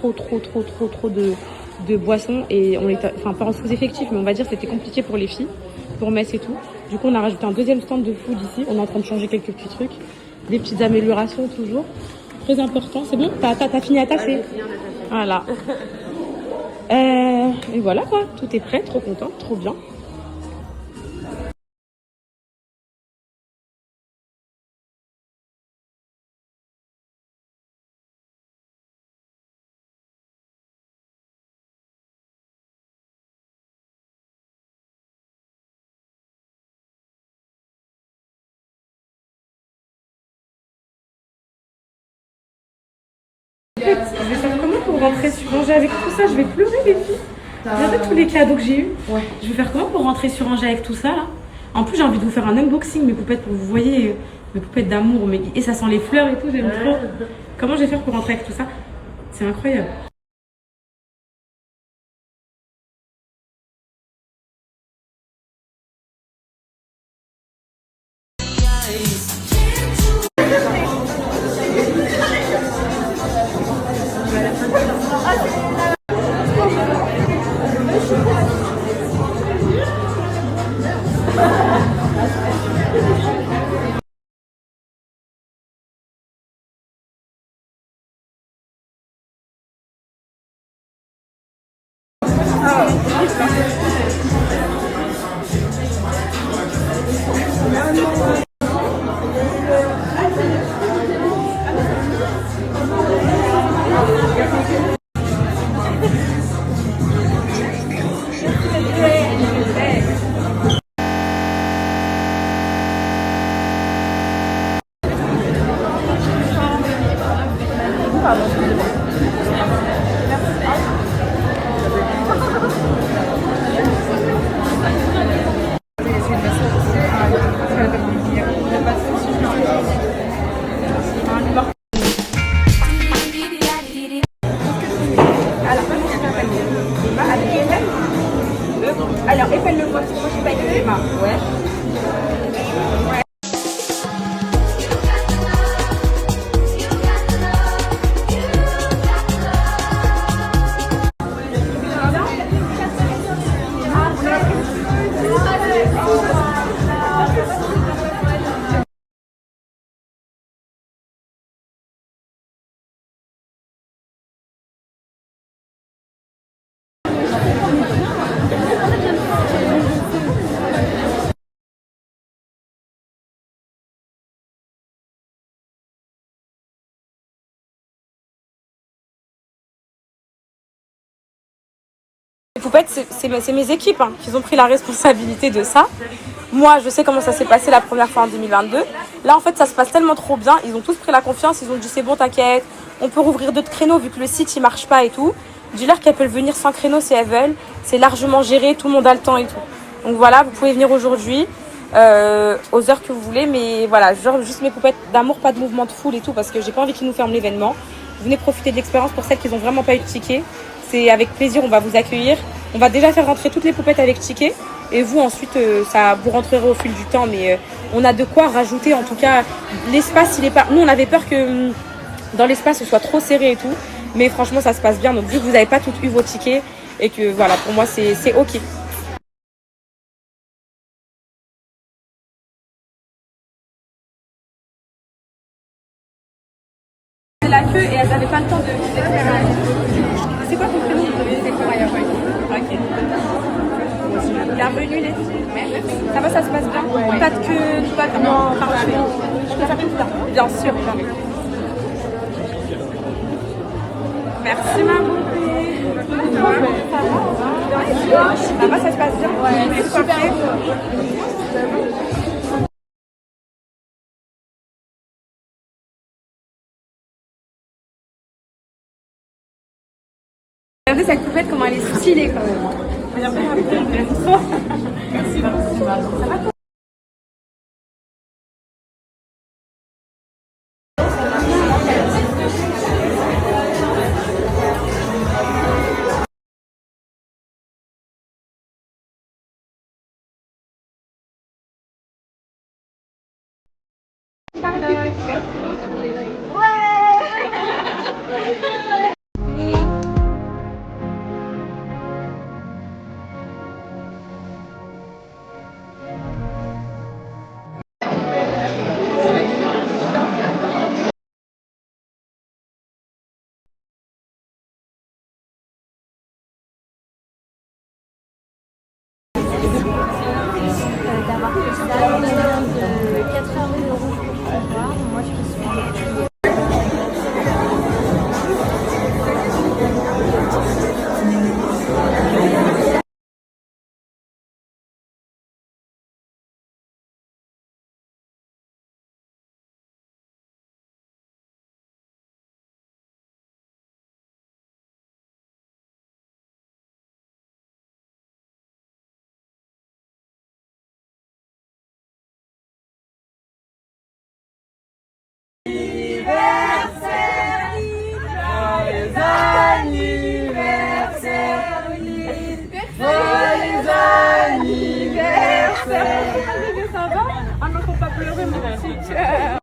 boissons. Et on était, enfin pas en sous-effectif, mais on va dire c'était compliqué pour les filles. Pour Metz et tout. Du coup on a rajouté un deuxième stand de food ici. On est en train de changer quelques petits trucs. Des petites améliorations toujours. Très important. C'est bon? T'as fini à taffer? Voilà. Et voilà quoi. Tout est prêt. Trop content. Trop bien. Je vais faire comment pour rentrer sur Angers avec tout ça? Je vais pleurer les filles. Regardez tous les cadeaux que j'ai eu. Ouais. Je vais faire comment pour rentrer sur Angers avec tout ça là? En plus j'ai envie de vous faire un unboxing mes poupettes pour que vous voyez mes poupettes d'amour. Et ça sent les fleurs et tout, j'aime trop. Comment je vais faire pour rentrer avec tout ça? C'est incroyable. Alors, épelle le voix, moi je suis pas avec Emma. Ouais. poupette, c'est mes équipes hein, qui ont pris la responsabilité de ça. Moi, je sais comment ça s'est passé la première fois en 2022. Là, en fait, ça se passe tellement trop bien. Ils ont tous pris la confiance. Ils ont dit, c'est bon, t'inquiète. On peut rouvrir d'autres créneaux vu que le site, il marche pas et tout. Dis-leur qu'elles peuvent venir sans créneau si elles veulent. C'est largement géré. Tout le monde a le temps et tout. Donc voilà, vous pouvez venir aujourd'hui aux heures que vous voulez. Mais voilà, genre juste mes poupettes d'amour, pas de mouvement de foule et tout. Parce que j'ai pas envie qu'ils nous ferment l'événement. Venez profiter de l'expérience pour celles qui n'ont vraiment pas eu de ticket. C'est avec plaisir, on va vous accueillir. On va déjà faire rentrer toutes les poupettes avec ticket. Et vous, ensuite, ça vous rentrerez au fil du temps. Mais on a de quoi rajouter. En tout cas, l'espace, il est pas... Nous, on avait peur que dans l'espace, ce soit trop serré et tout. Mais franchement, ça se passe bien. Donc, vu que vous n'avez pas toutes eu vos tickets et que, voilà, pour moi, c'est OK. C'est la queue et elles n'avaient pas le temps de faire. C'est quoi ton prénom? Ok. Bienvenue les filles. Ça va, ça se passe bien? Pas de queue, pas de... Non, parfait. Je peux s'appeler plus tard? Bien sûr. Merci maman. Ça va, ça se passe bien? Ouais, c'est super. Regardez cette poupette, comment elle est stylée quand même. Merci. Ça va? D'avoir fait ça de 4 heures de rouge pour pouvoir. Moi, je me suis Ça va? Ah non, faut pas pleurer mon petit cœur.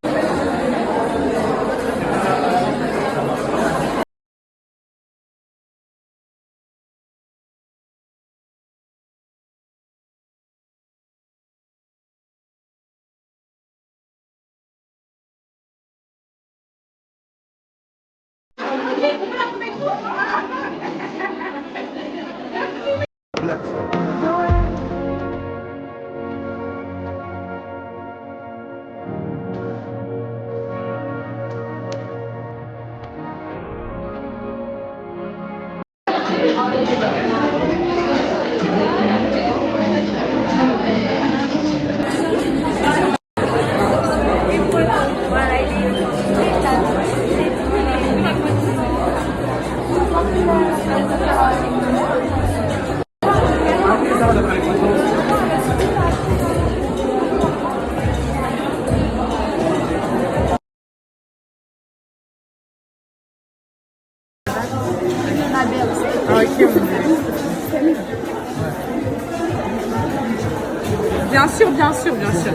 Bien sûr, bien sûr, bien sûr.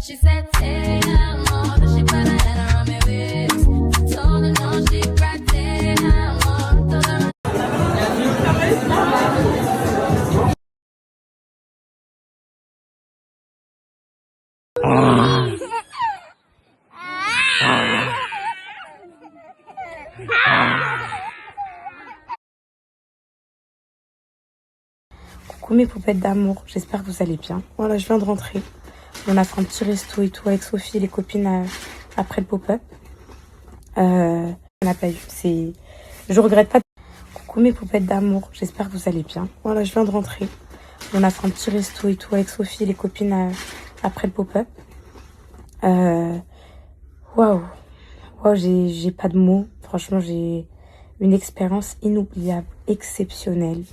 She said, hey, I'm more, but she put her head around my waist. Told her no, she right there, I'm more. Told her Coucou mes poupettes d'amour, j'espère que vous allez bien. Voilà, je viens de rentrer. On a fait un petit resto et tout avec Sophie et les copines après le pop-up. On n'a pas eu, je regrette pas. Coucou mes poupettes d'amour, j'espère que vous allez bien. Voilà, je viens de rentrer. On a fait un petit resto et tout avec Sophie et les copines après le pop-up. Waouh, j'ai pas de mots. Franchement, j'ai une expérience inoubliable, exceptionnelle.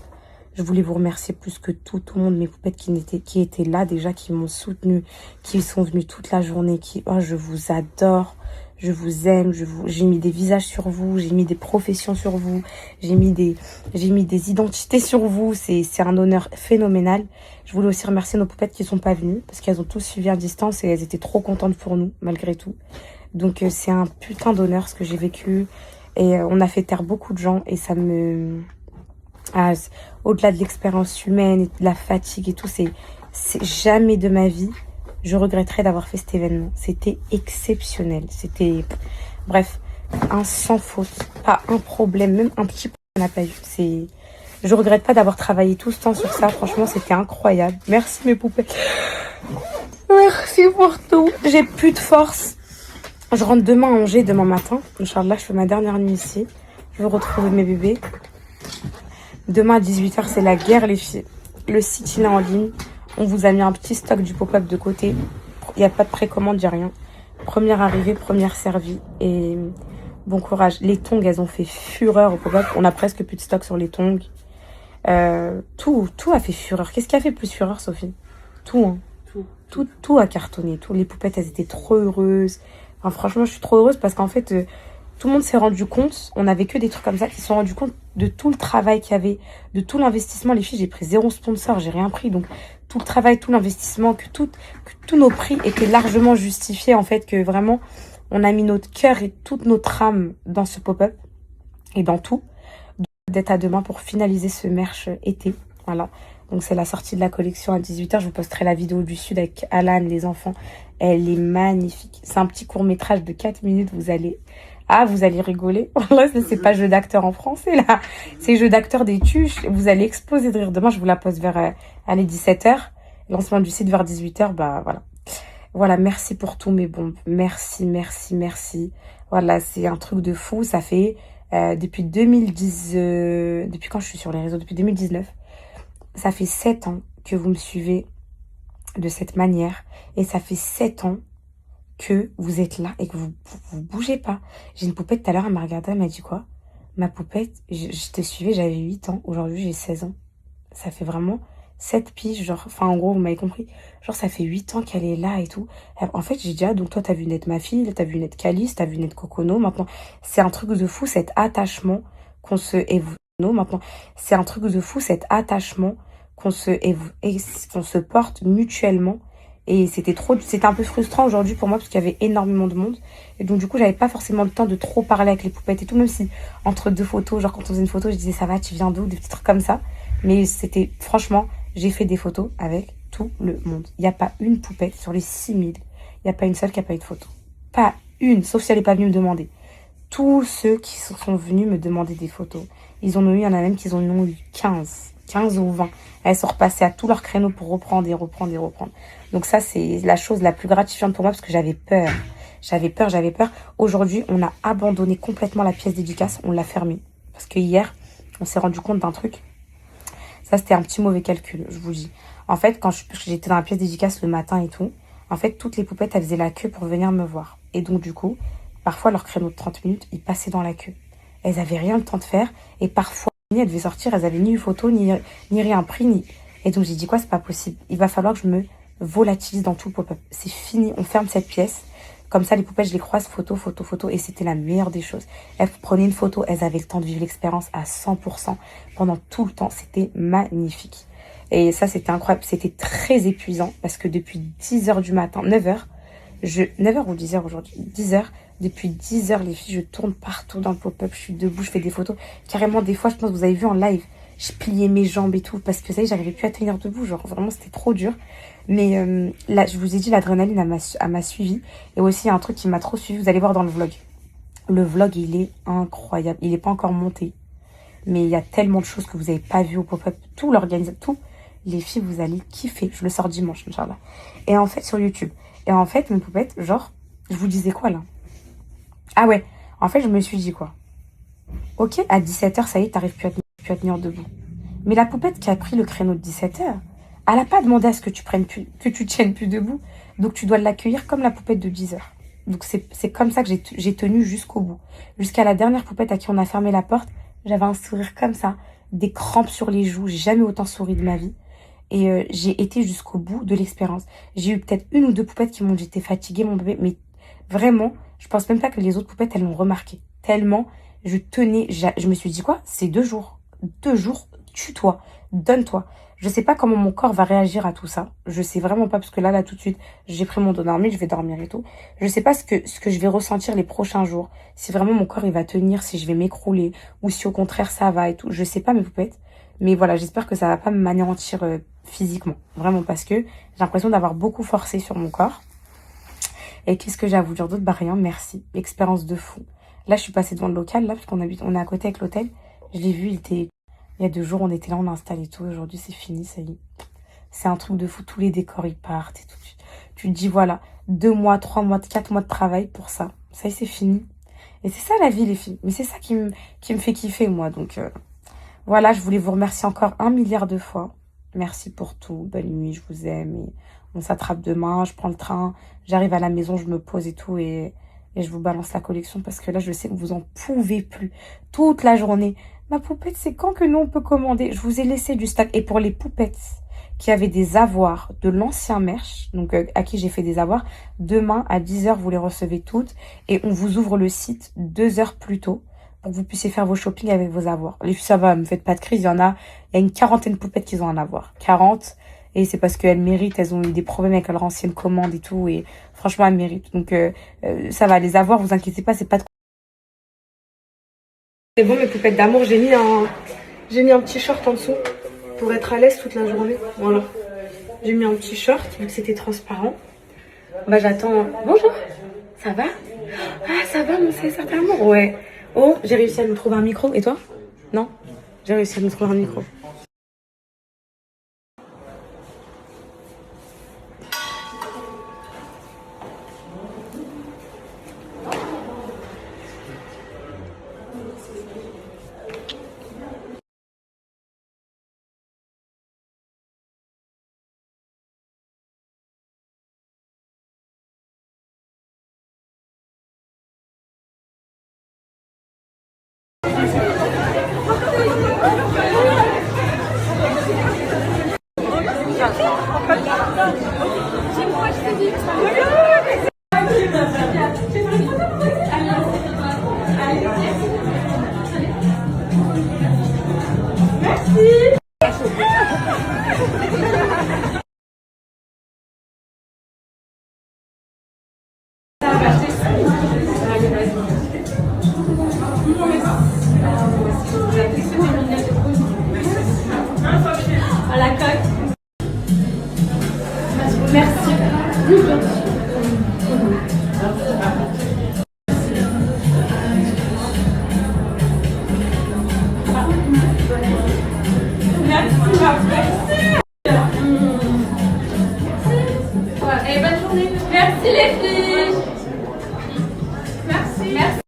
Je voulais vous remercier plus que tout le monde, mes poupettes qui étaient là déjà, qui m'ont soutenue, qui sont venues toute la journée, je vous adore, je vous aime, j'ai mis des visages sur vous, j'ai mis des professions sur vous, j'ai mis des identités sur vous, c'est un honneur phénoménal. Je voulais aussi remercier nos poupettes qui sont pas venues, parce qu'elles ont tous suivi à distance et elles étaient trop contentes pour nous, malgré tout. Donc c'est un putain d'honneur ce que j'ai vécu, et on a fait taire beaucoup de gens, et ça me... au-delà de l'expérience humaine et de la fatigue et tout, c'est jamais de ma vie je regretterais d'avoir fait cet événement. C'était exceptionnel, c'était bref, un sans faute, pas un problème, même un petit problème on n'a pas eu. Je regrette pas d'avoir travaillé tout ce temps sur ça, franchement c'était incroyable. Merci mes poupées, merci pour tout. J'ai plus de force, je rentre demain à Angers, demain matin, Inch'Allah, je fais ma dernière nuit ici, je veux retrouver mes bébés. Demain à 18h, c'est la guerre, les filles. Le site, il est en ligne. On vous a mis un petit stock du pop-up de côté. Il n'y a pas de précommande, il n'y a rien. Première arrivée, première servie. Et bon courage. Les tongs, elles ont fait fureur au pop-up. On a presque plus de stock sur les tongs. Tout a fait fureur. Qu'est-ce qui a fait plus fureur, Sophie? Tout, hein. Tout a cartonné. Les poupettes, elles étaient trop heureuses. Enfin, franchement, je suis trop heureuse parce qu'en fait... tout le monde s'est rendu compte, on avait que des trucs comme ça, qui se sont rendus compte de tout le travail qu'il y avait, de tout l'investissement. Les filles, j'ai pris 0 sponsor, j'ai rien pris. Donc, tout le travail, tout l'investissement, que tous nos prix étaient largement justifiés. En fait, que vraiment, on a mis notre cœur et toute notre âme dans ce pop-up et dans tout. D'être à demain pour finaliser ce merch été. Voilà. Donc, c'est la sortie de la collection à 18h. Je vous posterai la vidéo du Sud avec Alan, les enfants. Elle est magnifique. C'est un petit court-métrage de 4 minutes. Vous allez rigoler. Là, c'est pas jeu d'acteur en français, là. C'est jeu d'acteur des tuches. Vous allez exploser de rire. Demain, je vous la poste vers, 17h. Lancement du site vers 18h. Bah, voilà. Voilà, merci pour tout, mes bombes. Merci. Voilà, c'est un truc de fou. Ça fait, depuis 2010, depuis quand je suis sur les réseaux? Depuis 2019. Ça fait 7 ans que vous me suivez de cette manière. Et ça fait 7 ans que vous êtes là et que vous bougez pas. J'ai une poupette tout à l'heure, elle m'a regardé, elle m'a dit quoi? Ma poupette, je te suivais, j'avais 8 ans, aujourd'hui j'ai 16 ans. Ça fait vraiment 7 piges, genre, enfin en gros, vous m'avez compris. Genre ça fait 8 ans qu'elle est là et tout. En fait, j'ai dit, ah donc toi t'as vu naître ma fille, t'as vu naître Calice, t'as vu naître Cocono, maintenant. C'est un truc de fou, cet attachement qu'on se... Et vous, non, maintenant. C'est un truc de fou, cet attachement qu'on se porte mutuellement. Et c'était un peu frustrant aujourd'hui pour moi parce qu'il y avait énormément de monde. Et donc du coup, j'avais pas forcément le temps de trop parler avec les poupettes et tout, même si entre deux photos, genre quand on faisait une photo, je disais ça va, tu viens d'où, des petits trucs comme ça. Mais c'était, franchement, j'ai fait des photos avec tout le monde. Il n'y a pas une poupette sur les 6000. Il n'y a pas une seule qui n'a pas eu de photo. Pas une, sauf si elle n'est pas venue me demander. Tous ceux qui sont venus me demander des photos, il y en a même qui en ont eu 15 ou 20. Elles sont repassées à tous leurs créneaux pour reprendre. Donc ça, c'est la chose la plus gratifiante pour moi parce que j'avais peur. Aujourd'hui, on a abandonné complètement la pièce dédicace. On l'a fermée. Parce que hier, on s'est rendu compte d'un truc. Ça, c'était un petit mauvais calcul, je vous dis. En fait, quand j'étais dans la pièce dédicace le matin et tout, en fait, toutes les poupettes, elles faisaient la queue pour venir me voir. Et donc, du coup, parfois, leur créneau de 30 minutes, ils passaient dans la queue. Elles avaient rien le temps de faire. Et parfois, elles devaient sortir, elles avaient ni eu photo, ni rien pris. Et donc, j'ai dit quoi, c'est pas possible. Il va falloir que je me volatilise dans tout le pop-up. C'est fini, on ferme cette pièce. Comme ça, les poupettes, je les croise, photo. Et c'était la meilleure des choses. Elles prenaient une photo, elles avaient le temps de vivre l'expérience à 100% pendant tout le temps. C'était magnifique. Et ça, c'était incroyable. C'était très épuisant parce que depuis 10h du matin, 9h, 9h ou 10h aujourd'hui, 10h. Depuis 10h, les filles, je tourne partout dans le pop-up, je suis debout, je fais des photos. Carrément, des fois, je pense que vous avez vu en live, je pliais mes jambes et tout, parce que ça y est, j'arrivais plus à tenir debout, genre vraiment, c'était trop dur. Mais là, je vous ai dit, l'adrénaline, elle m'a suivi. Et aussi, il y a un truc qui m'a trop suivi, vous allez voir dans le vlog. Le vlog, il est incroyable, il n'est pas encore monté. Mais il y a tellement de choses que vous n'avez pas vues au pop-up, tout l'organisation, tout. Les filles, vous allez kiffer. Je le sors dimanche, Inch'Allah. Et en fait, sur YouTube. Et en fait, mes poupettes, genre, je vous disais quoi, là? Ah ouais, en fait, je me suis dit quoi? Ok, à 17h, ça y est, t'arrives plus à tenir debout. Mais la poupette qui a pris le créneau de 17h, elle n'a pas demandé à ce que tu tiennes plus debout. Donc, tu dois l'accueillir comme la poupette de 10h. Donc, c'est comme ça que j'ai tenu jusqu'au bout. Jusqu'à la dernière poupette à qui on a fermé la porte, j'avais un sourire comme ça, des crampes sur les joues. J'ai jamais autant souri de ma vie. Et j'ai été jusqu'au bout de l'expérience. J'ai eu peut-être 1 ou 2 poupettes qui m'ont dit j'étais fatiguée, mon bébé. Mais vraiment, je pense même pas que les autres poupettes, elles l'ont remarqué. Tellement, je tenais, je me suis dit quoi? C'est 2 jours. 2 jours, tue-toi, donne-toi. Je sais pas comment mon corps va réagir à tout ça. Je sais vraiment pas, parce que là, tout de suite, j'ai pris mon dos dormir, je vais dormir et tout. Je sais pas ce que je vais ressentir les prochains jours. Si vraiment mon corps, il va tenir, si je vais m'écrouler, ou si au contraire, ça va et tout. Je sais pas, mes poupettes. Mais voilà, j'espère que ça va pas m'anéantir physiquement. Vraiment, parce que j'ai l'impression d'avoir beaucoup forcé sur mon corps. Et qu'est-ce que j'ai à vous dire d'autre? Bah rien, merci. Expérience de fou. Là, je suis passée devant le local, là, parce on est à côté avec l'hôtel. Je l'ai vu, il y a 2 jours, on était là, on a installé tout. Aujourd'hui, c'est fini, ça y est. C'est un truc de fou. Tous les décors, ils partent et tout. Tu te dis, voilà, 2 mois, 3 mois, 4 mois de travail pour ça. Ça y est, c'est fini. Et c'est ça la vie, les filles. Mais c'est ça qui me fait kiffer, moi. Donc, voilà, je voulais vous remercier encore 1 milliard de fois. Merci pour tout. Bonne nuit, je vous aime. Et on s'attrape demain, je prends le train. J'arrive à la maison, je me pose et tout. Et je vous balance la collection parce que là, je sais que vous en pouvez plus. Toute la journée. Ma poupette, c'est quand que nous, on peut commander? Je vous ai laissé du stock. Et pour les poupettes qui avaient des avoirs de l'ancien merch, donc à qui j'ai fait des avoirs, demain à 10h, vous les recevez toutes. Et on vous ouvre le site 2 heures plus tôt pour que vous puissiez faire vos shopping avec vos avoirs. Les filles, ça va, me faites pas de crise. Il y a une 40aine de poupettes qui ont un avoir. 40. Et c'est parce qu'elles méritent, elles ont eu des problèmes avec leur ancienne commande et tout. Et franchement, elles méritent. Donc, ça va, les avoirs, vous inquiétez pas, c'est pas de... C'est bon, mes poupettes d'amour, j'ai mis un petit short en dessous pour être à l'aise toute la journée. Voilà. J'ai mis un petit short, vu que c'était transparent. Bah, j'attends... Bonjour, ça va? Ah, ça va, mon César d'amour? Ouais. Oh, j'ai réussi à me trouver un micro. Et toi? Non? J'ai réussi à me trouver un micro. À la coque. Et bonne journée. Merci les filles. Merci. Merci.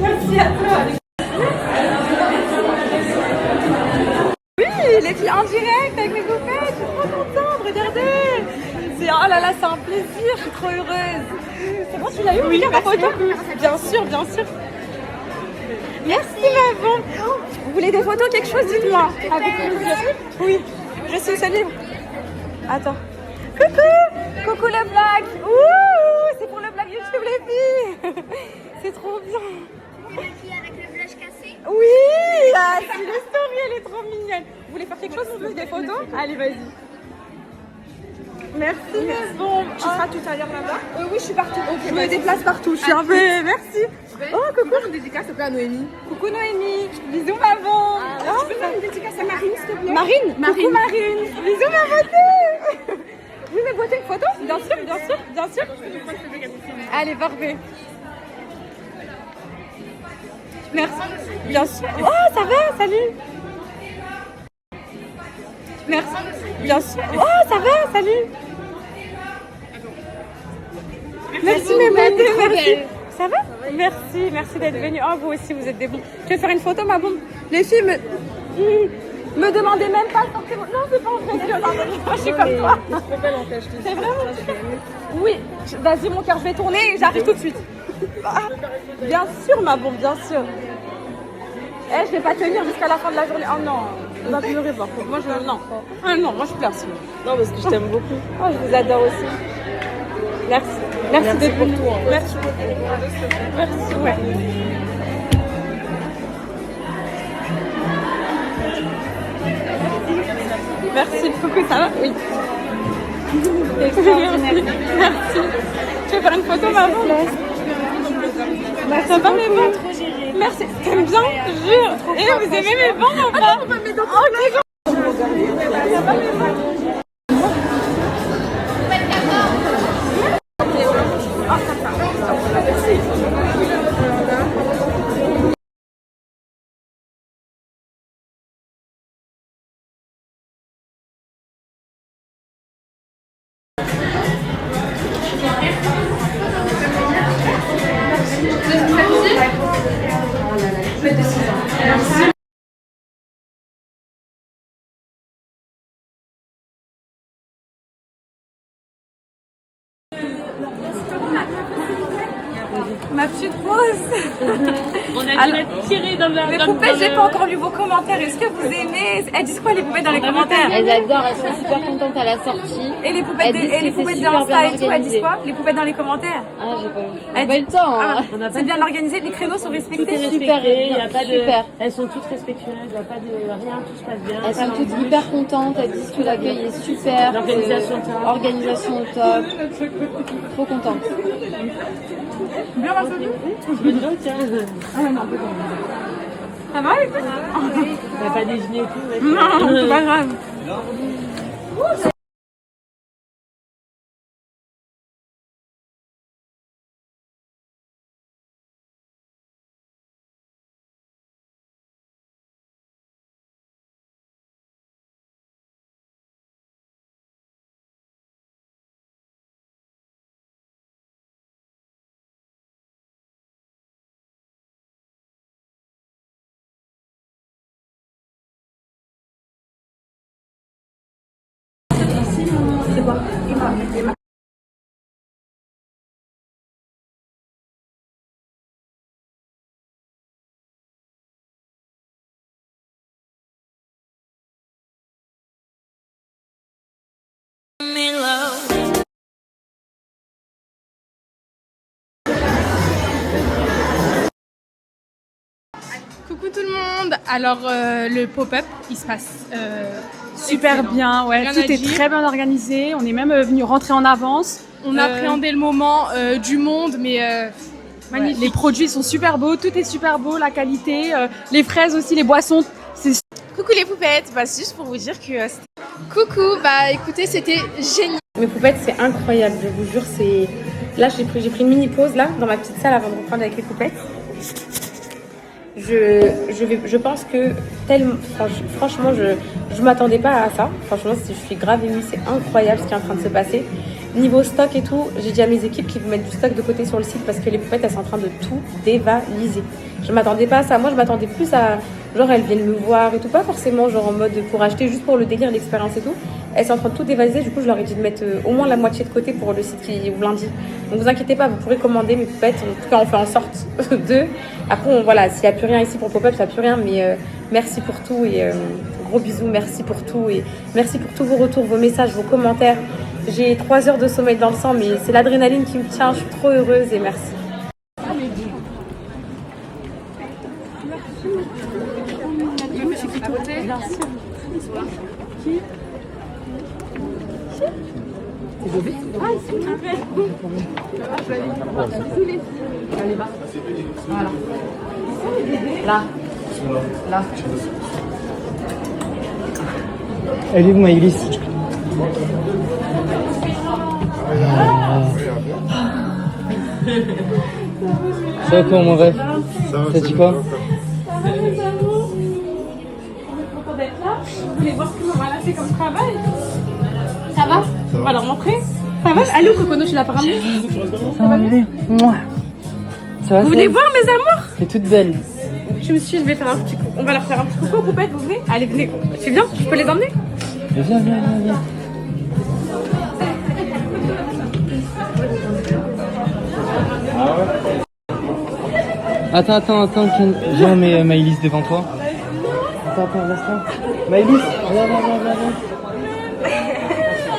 Merci à toi. Oui, les filles en direct avec mes poupettes, je suis trop contente, regardez. Oh là là, c'est un plaisir, je suis trop heureuse. C'est bon, tu l'as eu? Oui, ma photo. Bien sûr, bien sûr. Merci, maman. Vous voulez des photos, quelque chose? Dites-moi. Avec plaisir. Oui, je suis salut. Attends. Coucou, coucou le blague. Ouh, c'est pour le blague YouTube, les filles. C'est trop bien. La fille avec le blush cassé. Oui, ah, c'est la story, elle est trop mignonne. Vous voulez faire quelque chose? Vous voulez des photos? Allez, vas-y. Merci, maison. Tu seras tout à l'heure là-bas? Oui, je suis partout. Je me déplace partout. Je suis un peu. Merci. Oh, coucou. Une dédicace à Noémie. Coucou Noémie. Bisous, maman. Tu peux faire une dédicace à Marine, s'il te plaît? Marine. Coucou, Marine. Bisous, ma beauté. Vous me beauté une photo? Bien sûr, bien sûr, bien sûr. Allez, parfait. Merci. Bien sûr. Oh, ça va, salut. Merci. Bien sûr. Oh, ça va, salut. Merci, mes beautés, merci. Ça va? Merci, merci d'être venue. Oh, vous aussi, vous êtes des bons. Tu veux faire une photo, ma bombe? Les filles me demandez même pas de sortir. Non, c'est pas en fait. Moi, je suis comme toi. C'est vraiment super. Oui, vas-y, mon cœur, je vais tourner et j'arrive tout de suite. Ah, bien sûr, ma bombe, bien sûr. Eh, je vais pas tenir jusqu'à la fin de la journée. Oh non, on va pleurer par contre. Moi, je non. Ah non, moi je pleure sinon. Non, parce que je t'aime beaucoup. Oh, je vous adore aussi. Merci. Merci d'être venu. Merci beaucoup. Merci, ouais. Merci. Coucou, ça va? Oui. Merci. Merci. Tu veux faire une photo, maman? Ça va, mes bons? Merci. T'aimes bien? Jure. Et vous aimez mes bons ou pas? Oh, ça va, mes bons? Ma petite rose. On a dû la tirer dans la... Les poupées, j'ai pas encore lu vos commentaires. Est-ce que vous aimez? Elles disent quoi les poupées dans les commentaires? Elles adorent, elles sont super contentes à la sortie. Et les poupées de Insta et tout, elles disent quoi? Les poupées dans les commentaires? Ah, j'ai pas eu. Elles Pas eu le temps. Ah, Hein. c'est bien organisé, les créneaux sont respectés. Super, il y a pas de... super. Elles sont toutes respectueuses, il n'y a pas de rien, tout se passe bien. Elles sont toutes hyper contentes, elles disent que l'accueil est super. L'organisation top. Organisation top. Trop contente. Bien, ma chérie. Tiens, Ah ouais, non, ça va et tout? on n'a pas déjeuné et tout. Non, c'est pas grave. Coucou tout le monde. Alors le pop-up, il se passe super bien. Ouais, Rien tout à est dire. très bien organisé. On est même venu rentrer en avance. On a appréhendé le moment du monde, mais Magnifique. Les produits sont super beaux, tout est super beau, la qualité, les fraises aussi, les boissons. coucou les poupettes. Bah c'est juste pour vous dire que coucou. Bah écoutez, c'était génial. Mes poupettes, c'est incroyable, je vous jure, c'est... Là, j'ai pris une mini pause, là, dans ma petite salle avant de reprendre avec les poupettes. Je pense que franchement, je m'attendais pas à ça. Franchement, je suis grave émue, c'est incroyable ce qui est en train de se passer. Niveau stock et tout, j'ai dit à mes équipes qu'ils vont mettre du stock de côté sur le site parce que les poupettes, elles sont en train de tout dévaliser. Je m'attendais pas à ça. Moi, je m'attendais plus à... Genre, elles viennent me voir et tout. Pas forcément genre en mode pour acheter, juste pour le délire, l'expérience et tout. elles sont en train de tout dévaliser. Du coup, je leur ai dit de mettre au moins la moitié de côté pour le site qui ouvre lundi. Donc, vous inquiétez pas, vous pourrez commander mes poupettes. En tout cas, on fait en sorte de. Après, voilà, s'il n'y a plus rien ici pour pop-up, il n'y a plus rien. Mais merci pour tout et gros bisous. Merci pour tout et merci pour tous vos retours, vos messages, vos commentaires. J'ai 3 heures de sommeil dans le sang, mais c'est l'adrénaline qui me tient. Je suis trop heureuse et merci. Là. Là. Elle est où, Maëlys? Ça va quoi, mon rêve? T'as dit quoi? Vous voulez voir ce que maman a fait comme travail? Ça va? On va leur montrer. Ça va? Allô, Cocono, tu l'as pas ramené? Ça va bien? Ça va? Vous venez voir, mes amours? T'es toute belle. Je me suis dit, je vais faire un petit coucou. On va leur faire un petit coucou aux poupettes, vous venez? Allez, venez. Tu viens? Je peux les emmener? Viens, viens, viens, viens. Attends, Ken. Viens, mets Maëlys devant toi. Attends, reste-là. Maëlys, viens.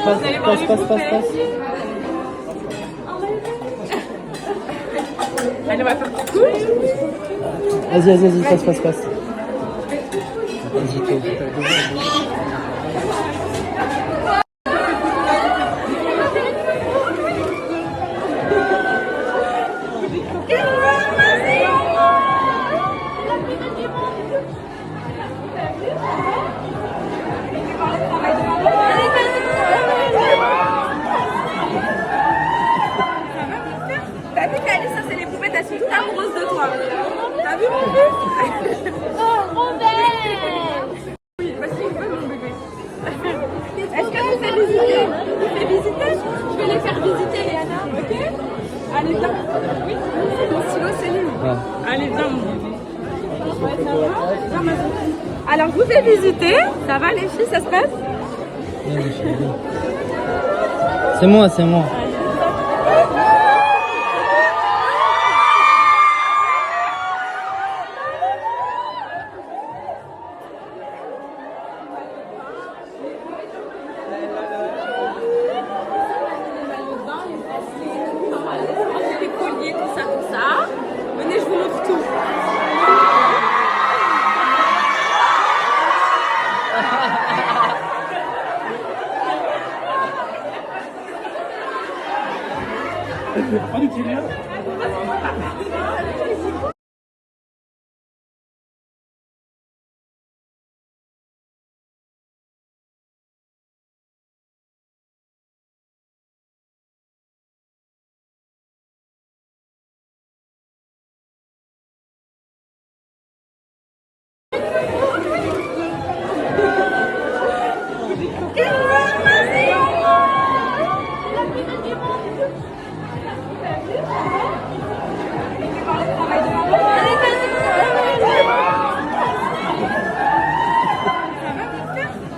Passe. Allez, on va faire coucou. Vas-y, passe. Vas-y, toi. T'as vu qu'Alice, ça c'est les poupettes, elles sont toutes amoureuses de toi. T'as vu mon bébé? Oh, trop belle! Oui, voici un peu mon bébé. Est-ce que vous faites visiter? Vous faites visiter? Je vais les faire visiter, Léana, ok? Allez, viens. Oui, mon stylo, c'est lui. Allez, viens, mon bébé. Ouais, ça va? Viens, ma chérie. Alors, je vous fais visiter. Ça va, les filles, ça se passe? C'est moi. Les colliers, tout ça. Venez, je vous montre tout.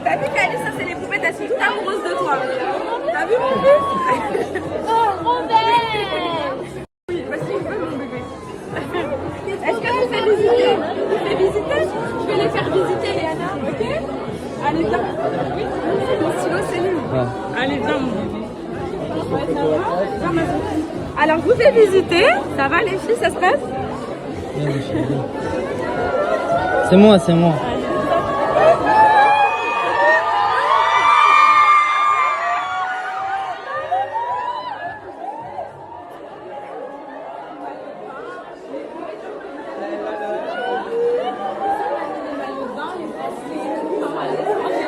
T'as vu qu'Alice, ça c'est les poupettes, elles sont toutes amoureuses de toi. T'as vu mon bébé? Oh, trop belle! Oui, voici un peu mon bébé. Est-ce que vous faites visiter? Vous faites visiter? Je vais les faire visiter, Léana, ok? Allez, viens. Oui, mon stylo, c'est lui. Allez, viens, mon bébé. Ouais, ça va? Viens, ma chérie. Alors, je vous fais visiter. Ça va, les filles, ça se passe? C'est moi.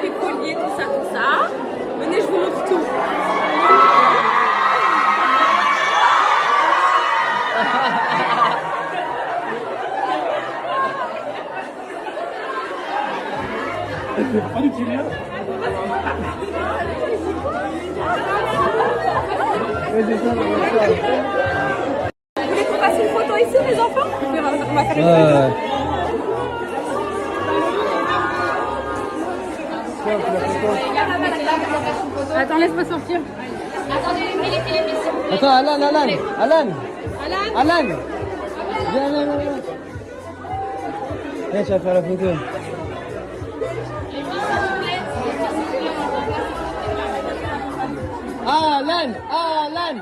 Les colliers, tout ça. Venez, je vous montre tout. Vous voulez qu'on fasse une photo ici, les enfants? On va faire une photo. Attends, laisse-moi sortir. Attends, Alan. Viens. Viens, tu vas faire la photo. Alan.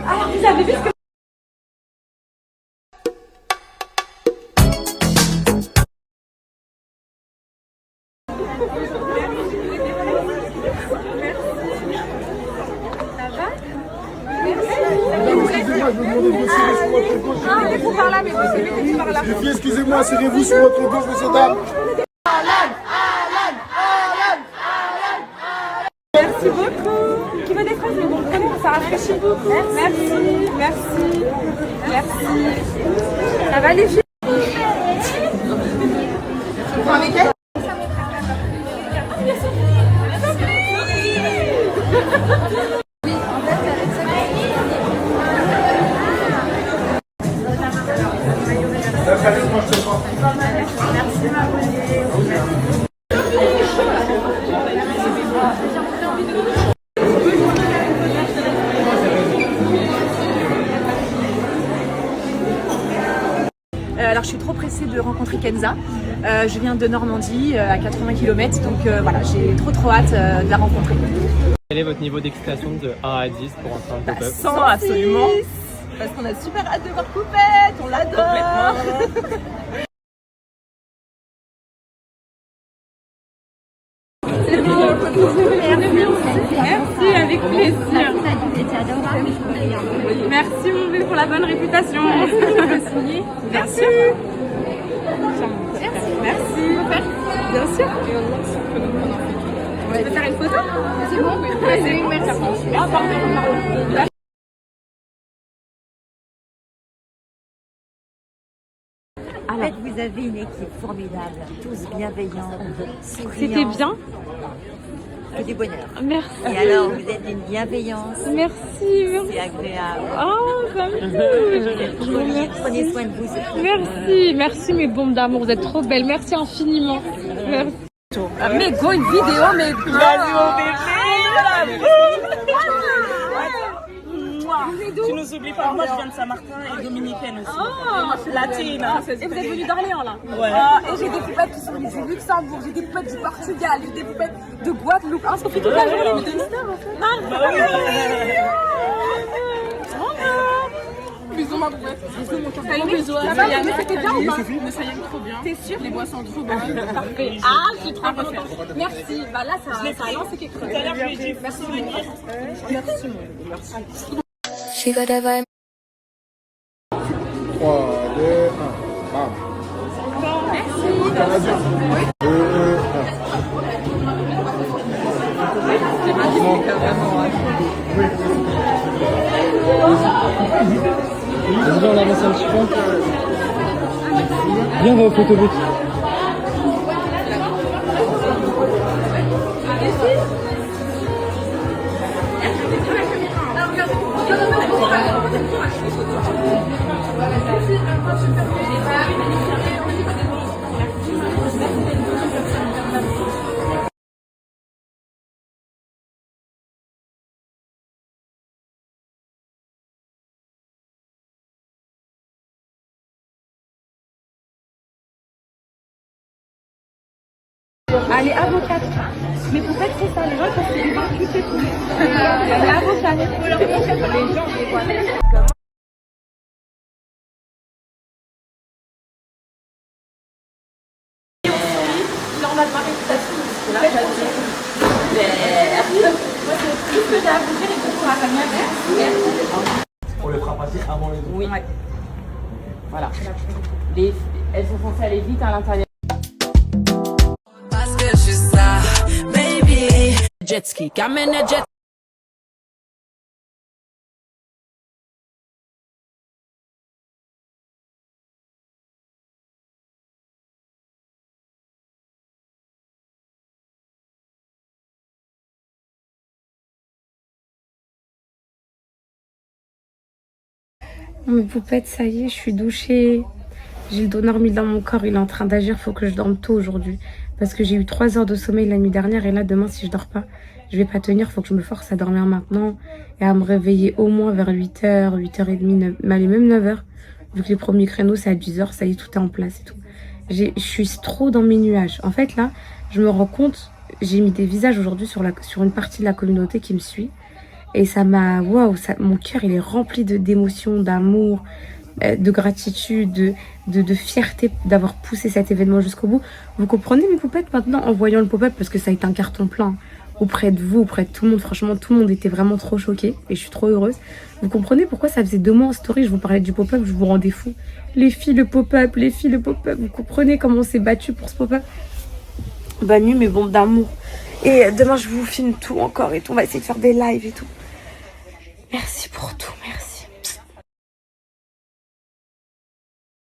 Alors, vous avez vu ce que... Excusez-moi, serrez-vous sur votre gauche, messieurs, dames. Merci beaucoup. Qui veut des fraises, mais bon, vraiment, ça rafraîchit beaucoup. Merci. Ça va les filles? Tu prends avec elle? Alors je suis trop pressée de rencontrer Kenza. Je viens de Normandie, à 80 km, donc voilà, j'ai trop hâte de la rencontrer. Quel est votre niveau d'excitation de 1 à 10 pour entrer en pop-up? 100 absolument. Parce qu'on a super hâte de voir Poupette, on l'adore. C'est bon. Merci, avec plaisir. Merci mon bébé pour la bonne réputation. Merci. Merci. Bien sûr. Tu peux faire une photo? C'est bon. Merci. Ah, pardon. En fait, vous avez une équipe formidable, tous bienveillants. C'était bien. Que du bonheur. Merci. Et alors, vous êtes d'une bienveillance. Merci. C'est agréable. Oh, ça me touche. Prenez soin de vous. C'est Merci mes bombes d'amour, vous êtes trop belles. Merci infiniment. Merci. Mais go, une vidéo, mais Tu nous oublies pas, moi je viens de Saint-Martin et dominicaine aussi. Latine. Et vous êtes venu d'Orléans là? Ouais. Et j'ai des poupettes qui sont venues du Luxembourg, j'ai des poupettes du Portugal, j'ai des poupettes de Guadeloupe. On se profite toute la journée, mais de l'histoire en fait. Bisous ma poupette. Bisous mon cœur. Bisous. Mais c'était bien ou pas? Mais ça y est, trop bien. T'es sûre? Les boissons trop bonnes. Parfait. Ah, je suis trop contente. Merci. Bah là, ça a lancé quelque chose. Merci. Merci. She got a vibe. 3, 2, 1. Bam. Merci. 2, 1. Vas-y, on avance un petit peu. Viens, on va au photobooth. Elle est avocate. Mais Poupette, c'est ça, les gens pensent que c'est marqué, c'est tout. Elle est avocate. Les gens, les voient. On a de ma réputation, parce que là, moi, c'est tout ce que j'ai à vous dire et On les fera passer avant les autres. Oui. Voilà. Elles sont censées aller vite à l'intérieur. Parce que je suis ça, baby. Jet ski, qu'amène jet. Mes poupettes, ça y est, je suis douchée. J'ai le dos normé dans mon corps, il est en train d'agir. Faut que je dorme tôt aujourd'hui. Parce que j'ai eu 3 heures de sommeil la nuit dernière. Et là, demain, si je dors pas, je vais pas tenir. Faut que je me force à dormir maintenant. Et à me réveiller au moins vers 8h, 8h30, allez, même 9h. Vu que les premiers créneaux, c'est à 10h. Ça y est, tout est en place et tout. Je suis trop dans mes nuages. En fait, là, je me rends compte, j'ai mis des visages aujourd'hui sur une partie de la communauté qui me suit. Et ça m'a... Waouh, mon cœur, il est rempli d'émotions, d'amour, de gratitude, de fierté d'avoir poussé cet événement jusqu'au bout. Vous comprenez, mes poupettes, maintenant, en voyant le pop-up, parce que ça a été un carton plein auprès de vous, auprès de tout le monde. Franchement, tout le monde était vraiment trop choqué. Et je suis trop heureuse. Vous comprenez pourquoi ça faisait 2 mois en story, je vous parlais du pop-up, je vous rendais fou. Les filles, le pop-up, les filles, le pop-up. Vous comprenez comment on s'est battu pour ce pop-up? Bonne nuit, mes bombes d'amour. Et demain, je vous filme tout encore et tout. On va essayer de faire des lives et tout. Merci pour